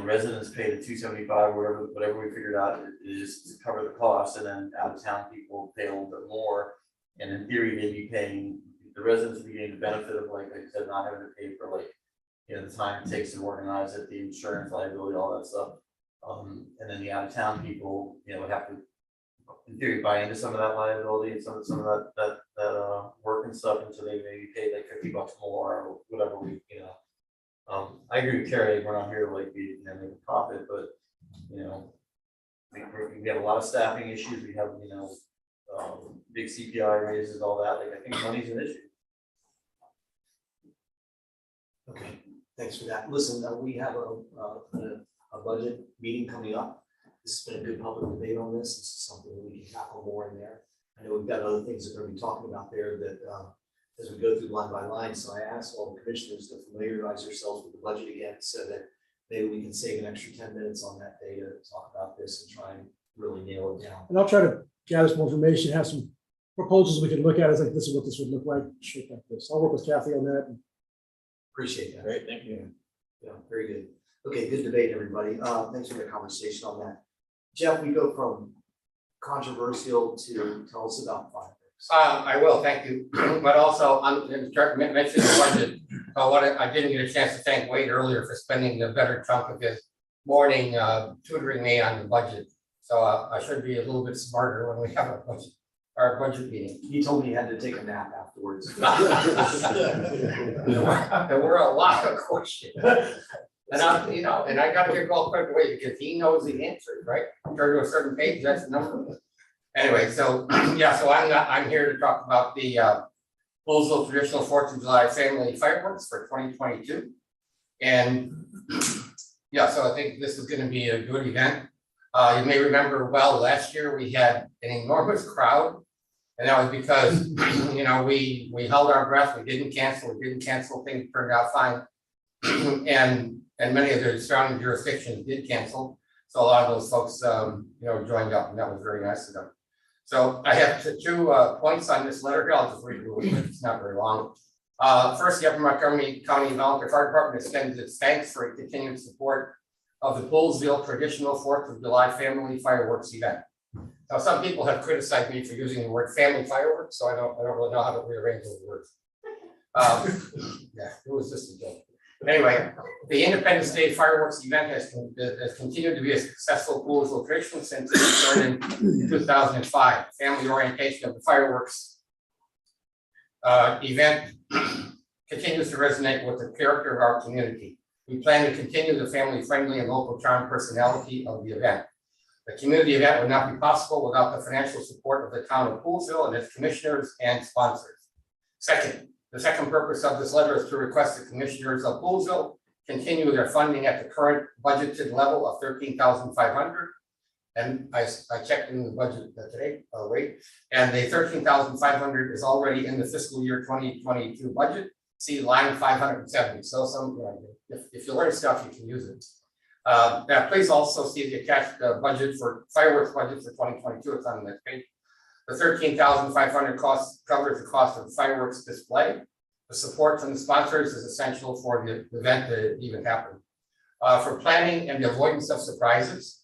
residents pay the $275 or whatever we figured out is to cover the cost, and then out of town people pay a little bit more. And in theory, they'd be paying, the residents would be getting the benefit of, like I said, not having to pay for the time it takes to organize it, the insurance liability, all that stuff. And then the out of town people, would have to, in theory, buy into some of that liability and some of that work and stuff, and so they maybe pay like $50 more or whatever I agree with Carrie, we're not here to make a profit, but we have a lot of staffing issues, we have big CPI raises, all that, I think money's an issue. Okay, thanks for that. Listen, we have a budget meeting coming up. This has been a good public debate on this. This is something that we can tackle more in there. I know we've got other things that we're going to be talking about there that as we go through line by line. So I asked all the commissioners to familiarize yourselves with the budget again, so that maybe we can save an extra 10 minutes on that day to talk about this and try and really nail it down. And I'll try to gather some more information, have some proposals we can look at. It's like, this is what this would look like, shape like this. I'll work with Kathy on that. Appreciate that. Great, thank you. Yeah, very good. Okay, good debate, everybody. Thanks for the conversation on that. Jeff, we go from controversial to tell us about fireworks. I will, thank you. But also, I'm going to mention the budget. I didn't get a chance to thank Wade earlier for spending the better chunk of his morning tutoring me on the budget. So I should be a little bit smarter when we have our budget meeting. He told me he had to take a nap afterwards. There were a lot of questions. And I got to give all credit away because he knows the answers, right? Turn to a certain page, that's the number. Anyway, so I'm here to talk about the Poolsville traditional 4th of July family fireworks for 2022. And so I think this is going to be a good event. You may remember well, last year we had an enormous crowd, and that was because we held our breath, we didn't cancel, things turned out fine. And many of the surrounding jurisdictions did cancel. So a lot of those folks joined up, and that was very nice of them. So I have two points on this letter here. I'll just read it really quick. It's not very long. First, the Upper Montgomery County Volunteer Fire Department extends its thanks for its continued support of the Poolsville traditional 4th of July family fireworks event. Now, some people have criticized me for using the word family fireworks, so I don't really know how to rearrange those words. It was just a joke. Anyway, the Independence Day fireworks event has continued to be a successful Poolsville tradition since it started in 2005. Family orientation of the fireworks event continues to resonate with the character of our community. We plan to continue the family-friendly and local charm personality of the event. The community event would not be possible without the financial support of the town of Poolesville and its commissioners and sponsors. Second, the second purpose of this letter is to request the commissioners of Poolesville continue their funding at the current budgeted level of $13,500. And I checked in the budget today, and the $13,500 is already in the fiscal year 2022 budget. See line 570. So if you learn stuff, you can use it. Now, please also see the attached budget for fireworks budget for 2022. It's on the next page. The $13,500 cost covers the cost of the fireworks display. The support from the sponsors is essential for the event to even happen. For planning and the avoidance of surprises,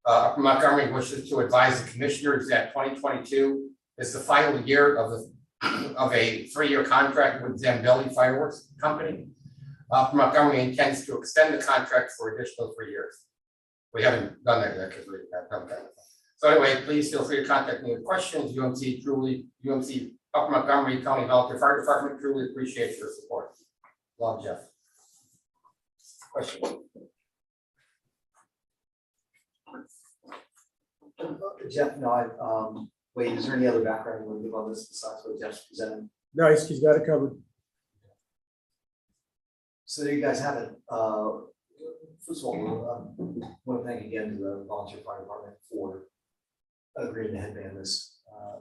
Upper Montgomery wishes to advise the commissioners that 2022 is the final year of a 3-year contract with Zambelli Fireworks Company. Upper Montgomery intends to extend the contract for additional 3 years. We haven't done that yet because we haven't done that. So anyway, please feel free to contact me with questions. UMC Upper Montgomery County Volunteer Fire Department truly appreciates your support. Love, Jeff. Question. Jeff, no, wait, is there any other background you want to give on this besides what Jeff's presented? No, he's got it covered. So there you guys have it. First of all, I want to thank again to the volunteer fire department for agreeing to headband this.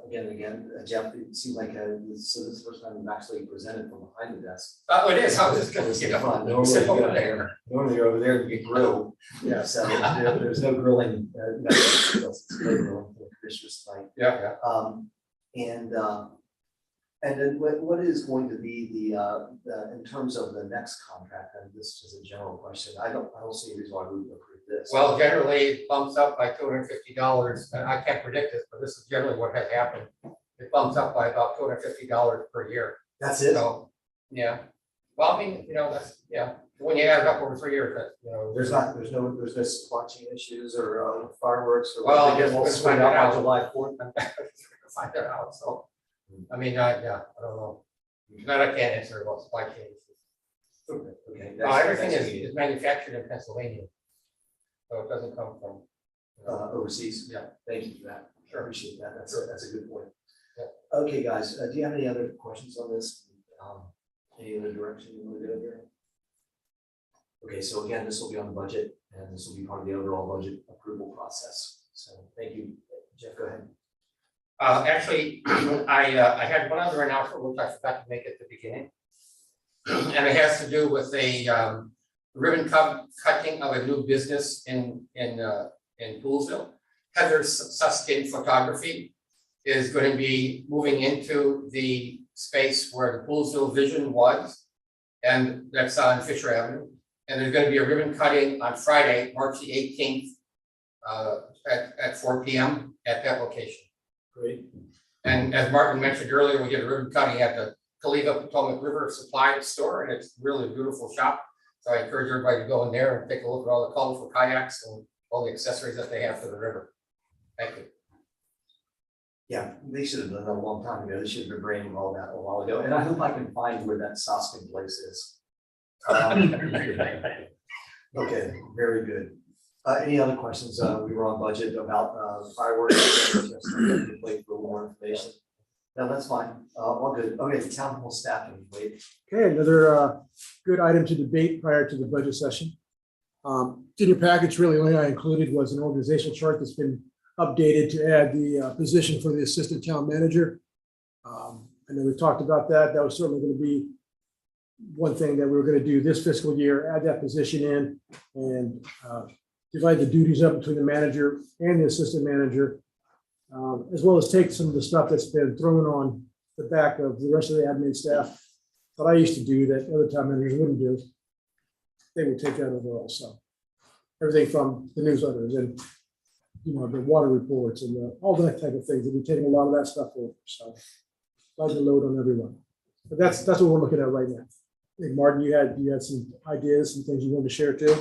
Again and again, Jeff, it seemed like this is the first time you've actually presented from behind the desk. Oh, it is. I was just going to It's say fun. that. Normally you're over there to get grilled. Yeah, so there's no grilling. It's grilling for the commissioners tonight. Yeah. And then what is going to be the in terms of the next contract? And this is a general question. I don't see a reason why we would approve this. Well, generally it bumps up by $250. And I can't predict this, but this is generally what has happened. It bumps up by about $250 per year. That's it. So, yeah. Well, I mean, that's when you add it up over 3 years, There's no supply chain issues or fireworks or. Well, they get all let's spread find out out. on July 4th. find that out. So, I mean, I don't know. That I can't answer about supply chain issues. Okay. Everything is manufactured in Pennsylvania, so it doesn't come from Overseas. Yeah. Thank you for that. Sure. Appreciate that. That's a good point. Yeah. Okay, guys, do you have any other questions on this? Any other direction you want to go here? Okay, so again, this will be on the budget and this will be part of the overall budget approval process. So thank you. Jeff, go ahead. Actually, I had one other announcement which I forgot to make at the beginning. And it has to do with a ribbon cutting of a new business in Poolesville. Heather Suskin Photography is going to be moving into the space where the Poolesville Vision was, and that's on Fisher Avenue. And there's going to be a ribbon cutting on Friday, March the 18th, at 4 p.m. at that location. Great. And as Martin mentioned earlier, we did a ribbon cutting at the Kaliva Potomac River Supply Store, and it's really a beautiful shop. So I encourage everybody to go in there and take a look at all the colorful kayaks and all the accessories that they have for the river. Thank you. Yeah, they should have done that a long time ago. They should have been bringing all that a while ago. And I hope I can find where that Soskin place is. Okay, very good. Any other questions? We were on budget about fireworks. Just wait for more information. No, that's fine. All good. Okay, the town hall staffing. Wait. Okay, another good item to debate prior to the budget session. In your package, really, only I included was an organizational chart that's been updated to add the position for the assistant town manager. I know we've talked about that. That was certainly going to be one thing that we were going to do this fiscal year, add that position in and divide the duties up between the manager and the assistant manager, as well as take some of the stuff that's been thrown on the back of the rest of the admin staff that I used to do that other town managers wouldn't do. They would take that over also. Everything from the newsletters and the water reports and all that type of things. We're taking a lot of that stuff over. So like the load on everyone. But that's what we're looking at right now. Hey, Martin, you had some ideas, some things you wanted to share too.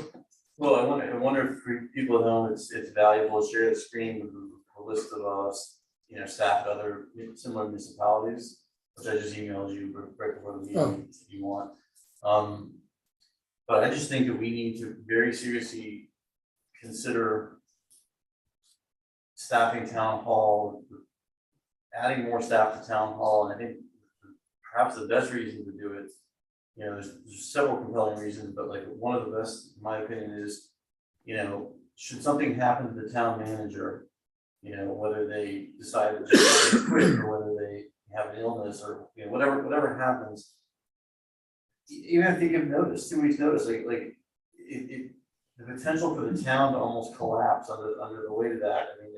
Well, I wonder if for people at home, it's valuable to share the screen with a list of staff at other similar municipalities, which I just emailed you right before the meeting if you want. But I just think that we need to very seriously consider staffing town hall, adding more staff to town hall, and I think perhaps the best reason to do it, you know, there's several compelling reasons, but like one of the best, in my opinion, is, you know, should something happen to the town manager, you know, whether they decide to just quit or whether they have an illness or, you know, whatever happens, even if they give notice, 2 weeks notice, like the potential for the town to almost collapse under the weight of that. I mean,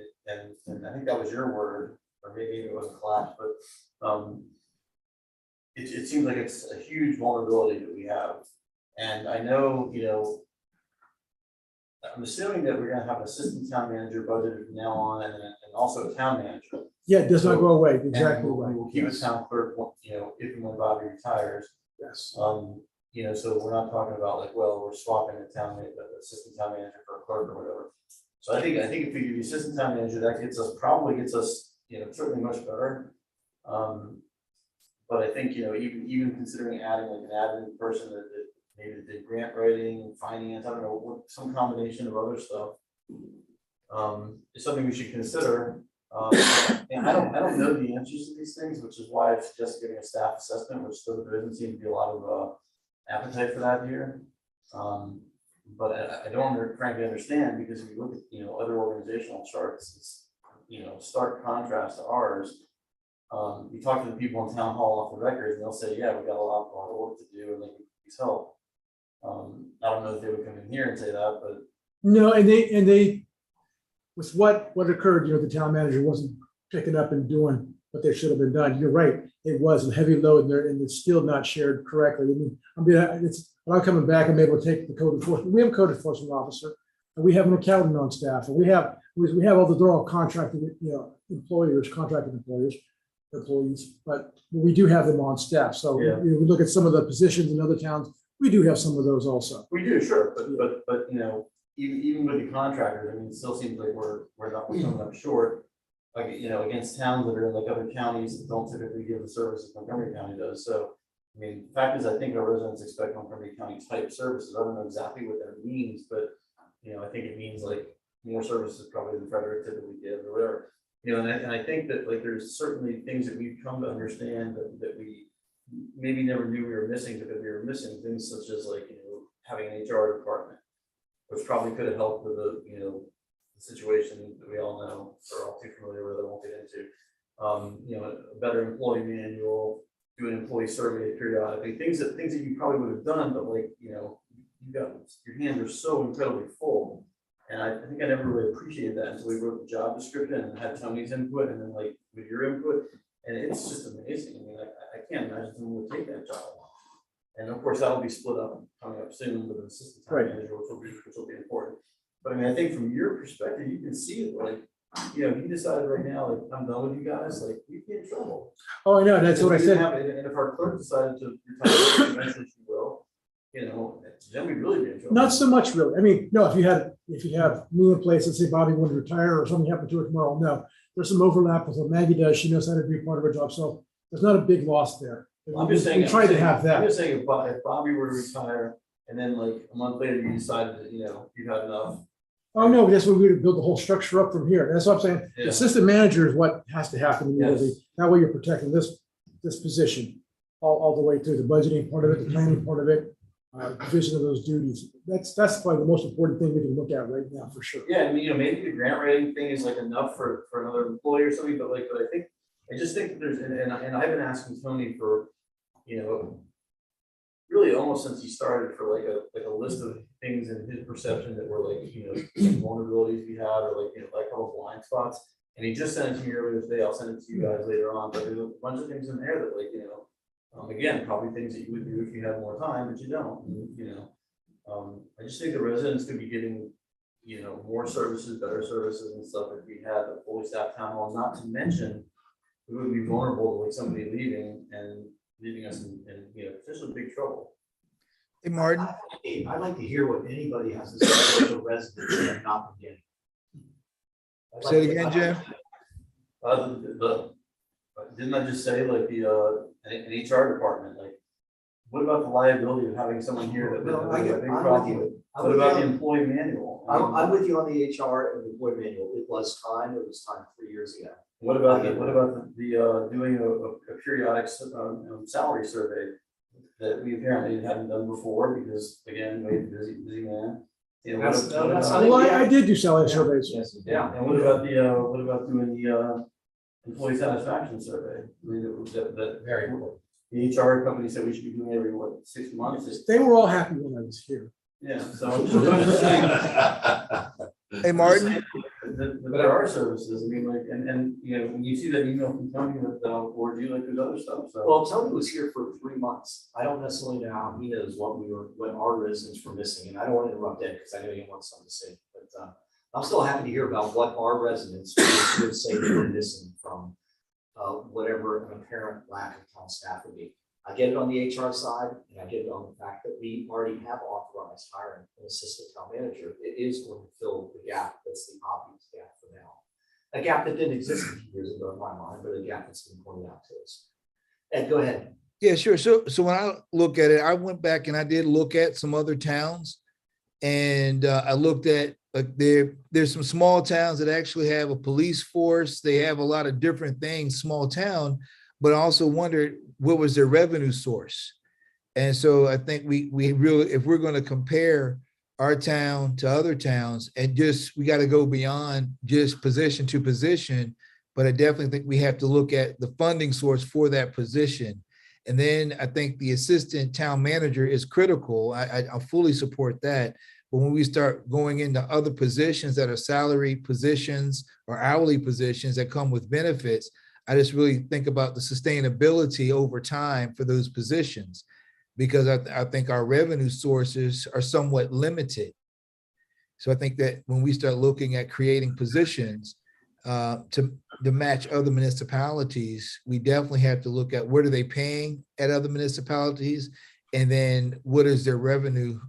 and I think that was your word, or maybe it wasn't collapse, but it seems like it's a huge vulnerability that we have. And I know, you know, I'm assuming that we're gonna have an assistant town manager budgeted from now on, and also a town manager. Yeah, it does not go away, And exactly we'll- right. We'll keep a town clerk, you know, if and when Bobby retires. Yes. You know, so we're not talking about like, well, we're swapping the assistant town manager for a clerk or whatever. So I think if we do the assistant town manager, that probably gets us, you know, certainly much better. But I think, you know, even considering adding like an admin person that maybe did grant writing, finance, I don't know, some combination of other stuff. Is something we should consider. And I don't know the answers to these things, which is why I suggest getting a staff assessment, which there doesn't seem to be a lot of appetite for that here. But I don't frankly understand, because if you look at, you know, other organizational charts, it's, you know, stark contrast to ours. You talk to the people in town hall off the record, and they'll say, yeah, we got a lot of work to do and they can please help. I don't know if they would come in here and say that, but No, and they, with what occurred, you know, the town manager wasn't picking up and doing what they should have been done. You're right, it was a heavy load there, and it's still not shared correctly. I mean, when I'm coming back, I'm able to take the code enforcement. We have a code enforcement officer, and we have an accountant on staff, and we have all they're all contracted, you know, contracted employees, but we do have them on staff. So Yeah. you know, we look at some of the positions in other towns, we do have some of those also. we do, sure, but you know, even with the contractors, I mean, it still seems like we're coming up short. Like, you know, against towns that are in like other counties that don't typically give the services Montgomery County does. So, I mean, the fact is, I think our residents expect Montgomery County type services. I don't know exactly what that means, but, you know, I think it means like more services probably than Frederick typically gives or whatever. You know, and I think that like there's certainly things that we've come to understand that we maybe never knew we were missing, because we were missing things such as like, you know, having an HR department, which probably could have helped with the, you know, the situation that we all know, or all too familiar with, I won't get into. You know, a better employee manual, do an employee survey periodically, things that you probably would have done, but like, you know, your hands are so incredibly full. And I think I never really appreciated that until we wrote the job description and had Tony's input, and then like with your input, and it's just amazing. I mean, I can't imagine someone would take that job. And of course, that'll be split up coming up soon with an assistant town manager, which will be important. But I mean, I think from your perspective, you can see it, like, you know, if you decided right now, like, I'm done with you guys, like, we'd be in trouble. Oh, I know, that's what I said. And if our clerk decided to retire, eventually she will, you know, then we'd really be in trouble. Not so much really. I mean, no, if you have me in place, let's say Bobby wanted to retire or something happened to her tomorrow, no. There's some overlap with what Maggie does. She knows how to do part of her job. So there's not a big loss there. I'm just saying, We tried to have I'm that. just saying, if Bobby were to retire and then like a month later you decided that, you know, you had enough. Oh, no, that's what we would build the whole structure up from here. That's what I'm saying. The Yeah. assistant manager is what has to happen immediately. Yes. That way you're protecting this position all the way through the budgeting part of it, the planning part of it, division of those duties. That's probably the most important thing we can look at right now for sure. Yeah, I mean, you know, maybe the grant writing thing is like enough for another employee or something, but I just think that there's, and I've been asking Tony for, you know, really almost since he started, for like a list of things in his perception that were like, you know, some vulnerabilities we had, or like, you know, like a couple blind spots. And he just sent it to me earlier today. I'll send it to you guys later on, but there's a bunch of things in there that, like, you know, again, probably things that you would do if you had more time, but you don't, you know. I just think the residents could be getting, you know, more services, better services and stuff if we had a fully staffed town hall, not to mention we would be vulnerable to like somebody leaving us in, you know, potentially big trouble. Hey, Martin. I'd like to hear what anybody has to say about the residents that are not beginning. Say it again, Jim. Didn't I just say like an HR department, like, what about the liability of having someone here that No, we have a big I'm with problem you. with? I'm What with about you. the employee manual? I mean, I'm with you on the HR and the employee manual. It was time 3 years ago. What about the doing a periodic salary survey that we apparently hadn't done before because again, we're busy man. You know, That's- what that's about- how Well, I did do salary Yeah. surveys. Yeah. And what about doing the employee satisfaction survey? I mean, that Very important. the HR company said we should be doing every, what, 6 months? They were all happy when I was here. Yeah, so I'm just saying. Hey, Martin, That there are services, I mean, like, and, you know, when you see that email from Tony that, or do you like there's other stuff, so. Well, Tony was here for 3 months. I don't necessarily know how he knows what our residents were missing, and I don't want to interrupt Ed because I know he wants something to say. But I'm still happy to hear about what our residents would say they were missing from whatever an apparent lack of town staff would be. I get it on the HR side, and I get it on the fact that we already have authorized hiring an assistant town manager. It is going to fill the gap that's the obvious gap for now. A gap that didn't exist a few years ago in my mind, but a gap that's been pointed out to us. Ed, go ahead. yeah, sure. So when I look at it, I went back and I did look at some other towns. And I looked at, like, there's some small towns that actually have a police force. They have a lot of different things, small town, but I also wondered what was their revenue source. And so I think we really, if we're going to compare our town to other towns, and just, we got to go beyond just position to position, but I definitely think we have to look at the funding source for that position. And then I think the assistant town manager is critical. I fully support that. But when we start going into other positions that are salary positions or hourly positions that come with benefits, I just really think about the sustainability over time for those positions, because I think our revenue sources are somewhat limited. So I think that when we start looking at creating positions to match other municipalities, we definitely have to look at what are they paying at other municipalities, and then what is their revenue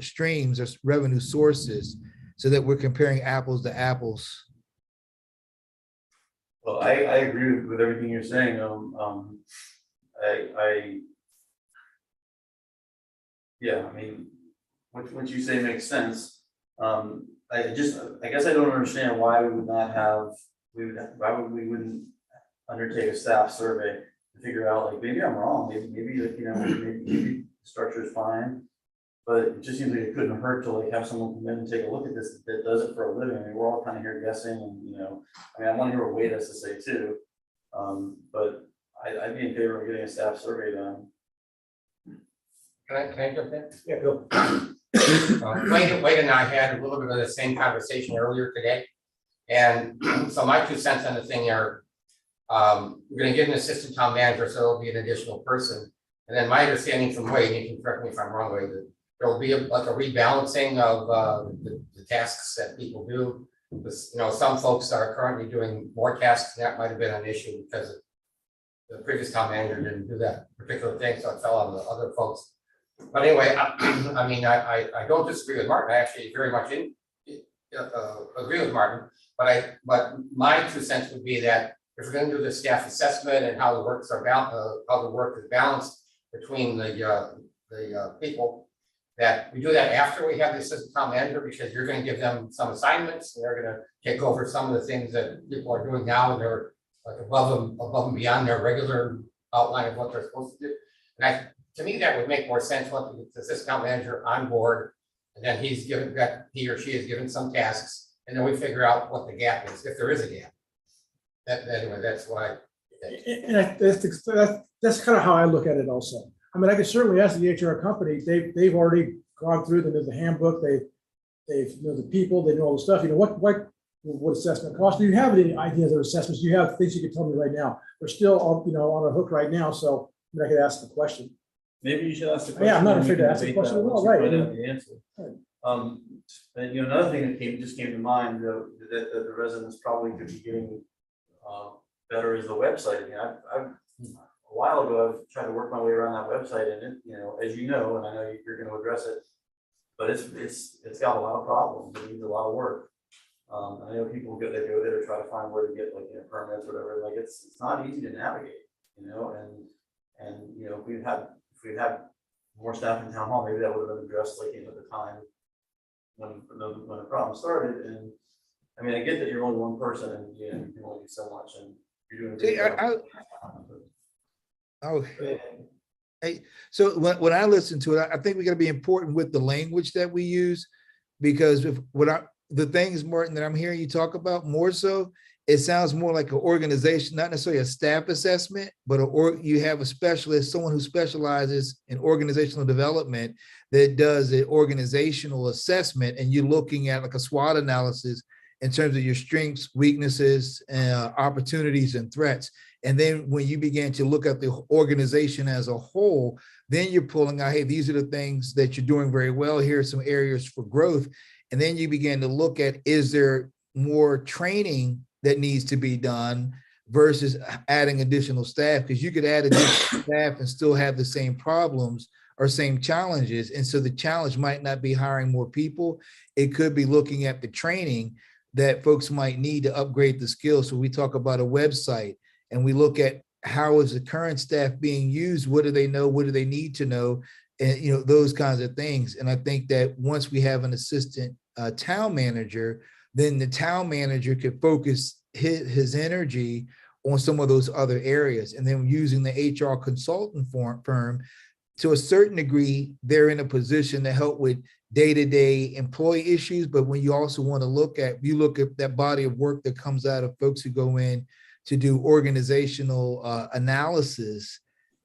streams or revenue sources, so that we're comparing apples to apples. Well, I agree with everything you're saying. Yeah, I mean, what you say makes sense. I guess I don't understand why we would not have, why we wouldn't undertake a staff survey to figure out, like, maybe I'm wrong, maybe like, you know, maybe the structure is fine. But it just seems like it couldn't hurt to, like, have someone come in and take a look at this that does it for a living. I mean, we're all kind of here guessing, and, you know, I mean, I want to hear what Wade has to say too. But I'd be in favor of getting a staff survey done. Can I jump in? Yeah, go. Wade and I had a little bit of the same conversation earlier today. And so my 2 cents on the thing are, we're gonna get an assistant town manager, so it'll be an additional person. And then my understanding from Wade, and you can correct me if I'm wrong, Wade, that there will be like a rebalancing of the tasks that people do. Because, you know, some folks are currently doing more tasks, and that might have been an issue because the previous town manager didn't do that particular thing, so it fell on the other folks. But anyway, I mean, I don't disagree with Martin. I actually very much agree with Martin. But my 2 cents would be that if we're going to do the staff assessment and how the work is balanced between the people, that we do that after we have the assistant town manager, because you're going to give them some assignments, and they're going to take over some of the things that people are doing now, and they're like above and beyond their regular outline of what they're supposed to do. And to me, that would make more sense once we get the assistant town manager on board, and then he or she is given some tasks, and then we figure out what the gap is, if there is a gap. Anyway, that's why. And that's kind of how I look at it also. I mean, I could certainly ask the HR company, they've already gone through the handbook, they've know the people, they know all the stuff, you know, what assessment costs. Do you have any ideas of assessments? Do you have things you can tell me right now? We're still on, you know, on a hook right now, so I could ask the question. Maybe you should ask the question. Yeah, I'm not and we afraid to can ask the debate question that at all, once you right, find I out mean- the answer. Right. And you know, another thing that just came to mind, that the residents probably could be getting better is the website. I mean, I've a while ago, I've tried to work my way around that website, and it, you know, as you know, and I know you're going to address it, but it's got a lot of problems. It needs a lot of work. I know people go there to try to find where to get, like, you know, permits or whatever. Like, it's not easy to navigate, you know, and you know, if we had more staff in town hall, maybe that would have been addressed like at the time when the problem started. And I mean, I get that you're only one person and you know, you can only do so much and you're doing a See, great job. Oh, hey, so when I listen to it, I think we got to be important with the language that we use, because if the things, Martin, that I'm hearing you talk about more so, it sounds more like an organization, not necessarily a staff assessment, but you have a specialist, someone who specializes in organizational development that does an organizational assessment, and you're looking at like a SWOT analysis in terms of your strengths, weaknesses, opportunities, and threats. And then when you begin to look at the organization as a whole, then you're pulling out, hey, these are the things that you're doing very well. Here are some areas for growth. And then you begin to look at, is there more training that needs to be done versus adding additional staff? Because you could add additional staff and still have the same problems or same challenges. And so the challenge might not be hiring more people. It could be looking at the training that folks might need to upgrade the skills. So we talk about a website and we look at how is the current staff being used? What do they know? What do they need to know? And, you know, those kinds of things. And I think that once we have an assistant town manager, then the town manager could focus his energy on some of those other areas. And then using the HR consultant firm, to a certain degree, they're in a position to help with day-to-day employee issues. But when you also want to look at that body of work that comes out of folks who go in to do organizational analysis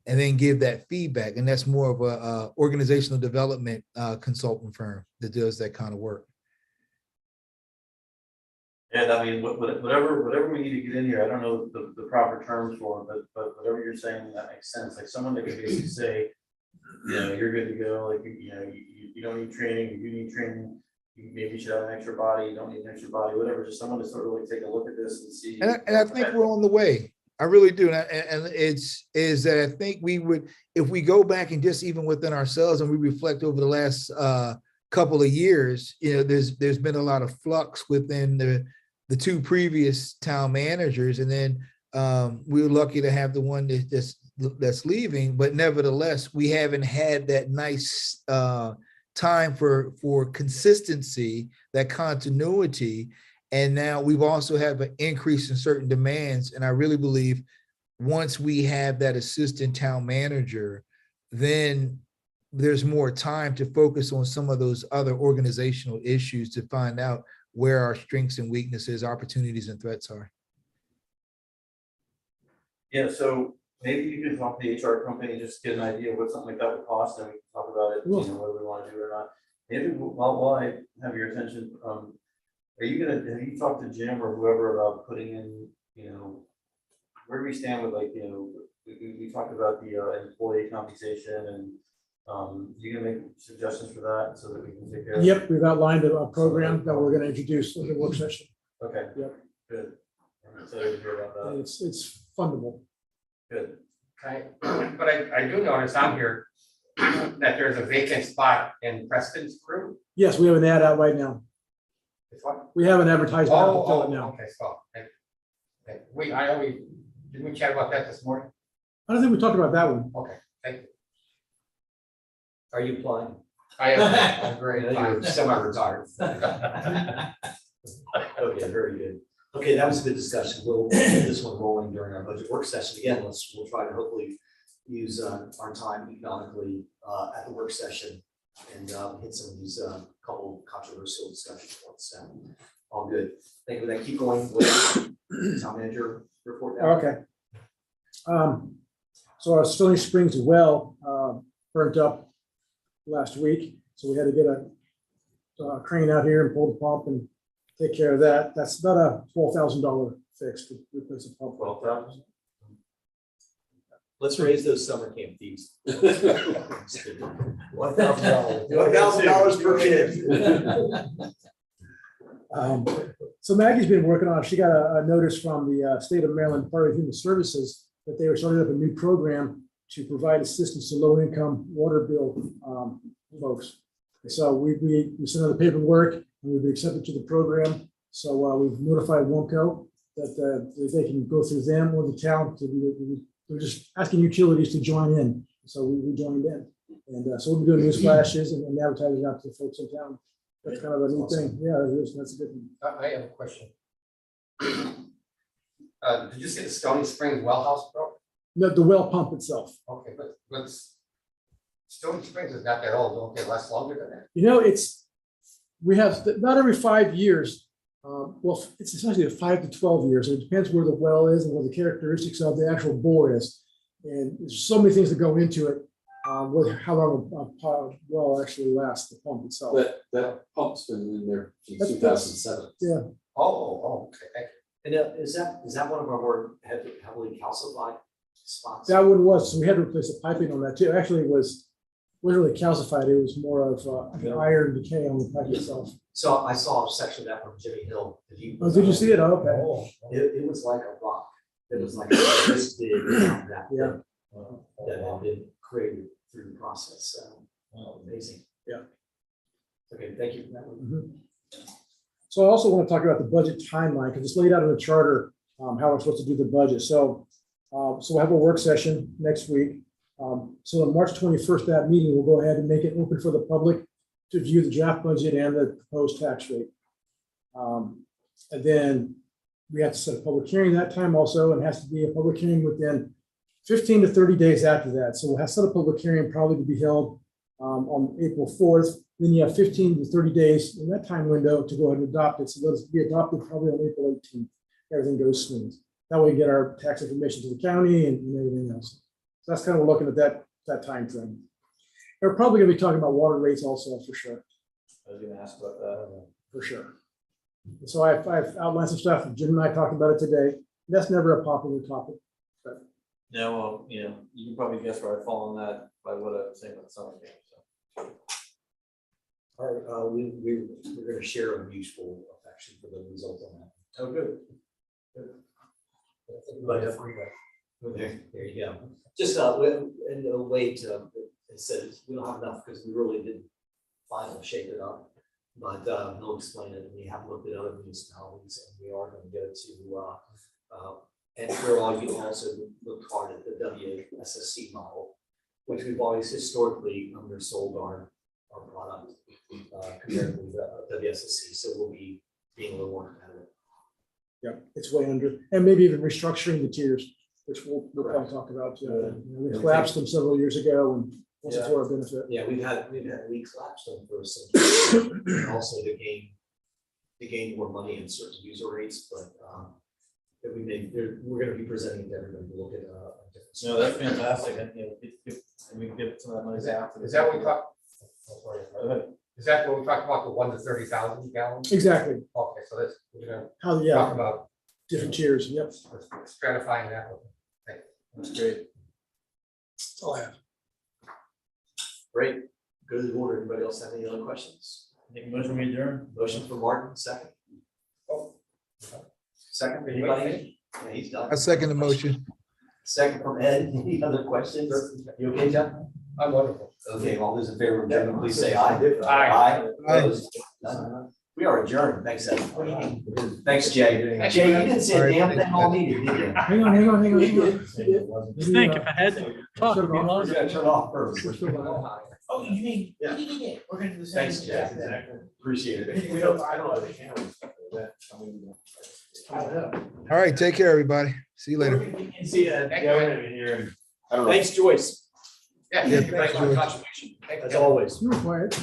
and then give that feedback. And that's more of a organizational development consultant firm that does that kind of work. Yeah, I mean, whatever we need to get in here, I don't know the proper terms for it, but whatever you're saying, that makes sense. Like someone that could basically say, you know, you're good to go, like, you know, you don't need training, you need training, you maybe should have an extra body, you don't need an extra body, whatever, just someone to sort of like take a look at this and see. And I think we're on the way. I really do. And is that I think we would, if we go back and just even within ourselves and we reflect over the last couple of years, you know, there's been a lot of flux within the two previous town managers. And then we were lucky to have the one that's leaving, but nevertheless, we haven't had that nice time for consistency, that continuity. And now we've also had an increase in certain demands. And I really believe once we have that assistant town manager, then there's more time to focus on some of those other organizational issues to find out where our strengths and weaknesses, opportunities and threats are. Yeah, so maybe you can talk to the HR company, just get an idea of what something like that would cost, and we can talk about it, you know, whether we want to do it or not. Maybe while I have your attention, have you talked to Jim or whoever about putting in, you know, where do we stand with, like, you know, we talked about the employee compensation, and you can make suggestions for that so that we can take care of it? Yep, we've outlined a program that we're going to introduce in the work session. Okay. Yep. Good. I'm excited to hear about that. And it's fundable. Good. Okay, but I do notice on here that there's a vacant spot in Preston's crew. Yes, we have an ad out right now. It's what? We have an advertisement out to fill it now. Okay, so did we chat about that this morning? I don't think we talked about that one. Okay, thank you. Are you applying? I am, I'm great. You're semi-retired. Okay, very good. Okay, that was a good discussion. We'll get this one rolling during our budget work session. Again, we'll try to hopefully use our time economically at the work session and hit some of these couple controversial discussion points. So all good. Thank you. Then keep going with town manager report now. Okay. So our Stony Springs well burnt up last week, so we had to get a crane out here and pull the pump and take care of that. That's about a $12,000 fix to replace the pump. 12,000. Let's raise those summer camp fees. $1,000. $1,000 per kid. So Maggie's been working on it. She got a notice from the state of Maryland Department of Human Services that they were starting up a new program to provide assistance to low-income water bill folks. So we sent out the paperwork and we've been accepted to the program. So we've notified WOMCO that they can go through them or the town to do. We're just asking utilities to join in. So we joined in. And so we'll be doing news flashes and advertising out to the folks in town. That's kind of a neat thing. Yeah, it is. That's a good one. I have a question. Did you say the Stony Springs well house broke? No, the well pump itself. Okay, but Stony Springs is not that old, don't they last longer than that? You know, we have not every 5 years. Well, it's essentially a 5 to 12 years. It depends where the well is and what the characteristics of the actual bore is. And there's so many things that go into it. With how long a well actually lasts, the pump itself. That pump's been in there since That's- 2007. Yeah. Okay, thank you. And is that one of our more heavily calcified spots? That one was, so we had to replace the piping on that too. Actually, it wasn't really calcified. It was more of an iron decay on the pipe itself. So I saw a section of that from Jimmy Hill. Oh, did you see it? Oh, okay. It was like a rock. It was like this big around that. Yeah. That had been created through the process. So amazing. Yeah. Okay, thank you for that one. Mhm. So I also want to talk about the budget timeline because it's laid out in the charter, how we're supposed to do the budget. So we'll have a work session next week. So on March 21st, that meeting, we'll go ahead and make it open for the public to view the draft budget and the proposed tax rate. And then we have to set a public hearing that time also, and it has to be a public hearing within 15 to 30 days after that. So we'll have set a public hearing probably to be held on April 4th. Then you have 15 to 30 days in that time window to go ahead and adopt it. So let us be adopted probably on April 18th. Everything goes smooth. That way we get our tax information to the county and everything else. So that's kind of looking at that time frame. We're probably going to be talking about water rates also for sure. I was gonna ask about that. For sure. So I've outlined some stuff. Jim and I talked about it today. That's never a popular topic. Yeah, well, you know, you can probably guess where I fall on that by what I was saying about the summer game, so. All right, we're gonna share a mutual affection for the result on that. Oh, good. There you go. Just in a way to, it says, we don't have enough because we really didn't final shape it up. But he'll explain it, and we have looked at other municipalities, and we are gonna go to, and we're all, you also looked hard at the WSSC model, which we've always historically undersold our product compared to the WSSC, so we'll be being a little more competitive. Yeah, it's way under, and maybe even restructuring the tiers, which we'll probably talk about. We collapsed them several years ago and wasn't to our benefit. Yeah, we collapsed them for some, and also to gain more money in certain user rates, but that we're gonna be presenting to everybody to look at different. No, that's fantastic, and, you know, and we can give some of that money back. Is that what we talked? Is that what we talked about, the 1 to 30,000 gallons? Exactly. Okay, so that's, we're gonna How, talk yeah, about different tiers. Yep. stratifying that. That's great. That's all I have. Great, go to the board. Anybody else have any other questions? Make a motion, we adjourn. Motion for Martin, second. Second for anybody? Yeah, he's done. I second the motion. Second from Ed. Any other questions? You okay, John? I'm wonderful. Okay, all those in favor of adjournment, please say aye. Aye. Opposed? None? We are adjourned. Thanks, Ed. Thanks, Jay. Thank Jay, you. you didn't say a damn thing all meeting, did you? Hang on. You think if I had to talk, it'd be We're longer. gonna turn off first. Oh, you mean, Yeah. we're gonna do the same. Thanks, Jay. Exactly. Appreciate it. I don't have the cameras. All right, take care, everybody. See you later. See you. Thank you. I don't know. Thanks, Joyce, Yeah, Yeah, thank you very much for thanks, your contribution. Thank you. as always. You were quiet.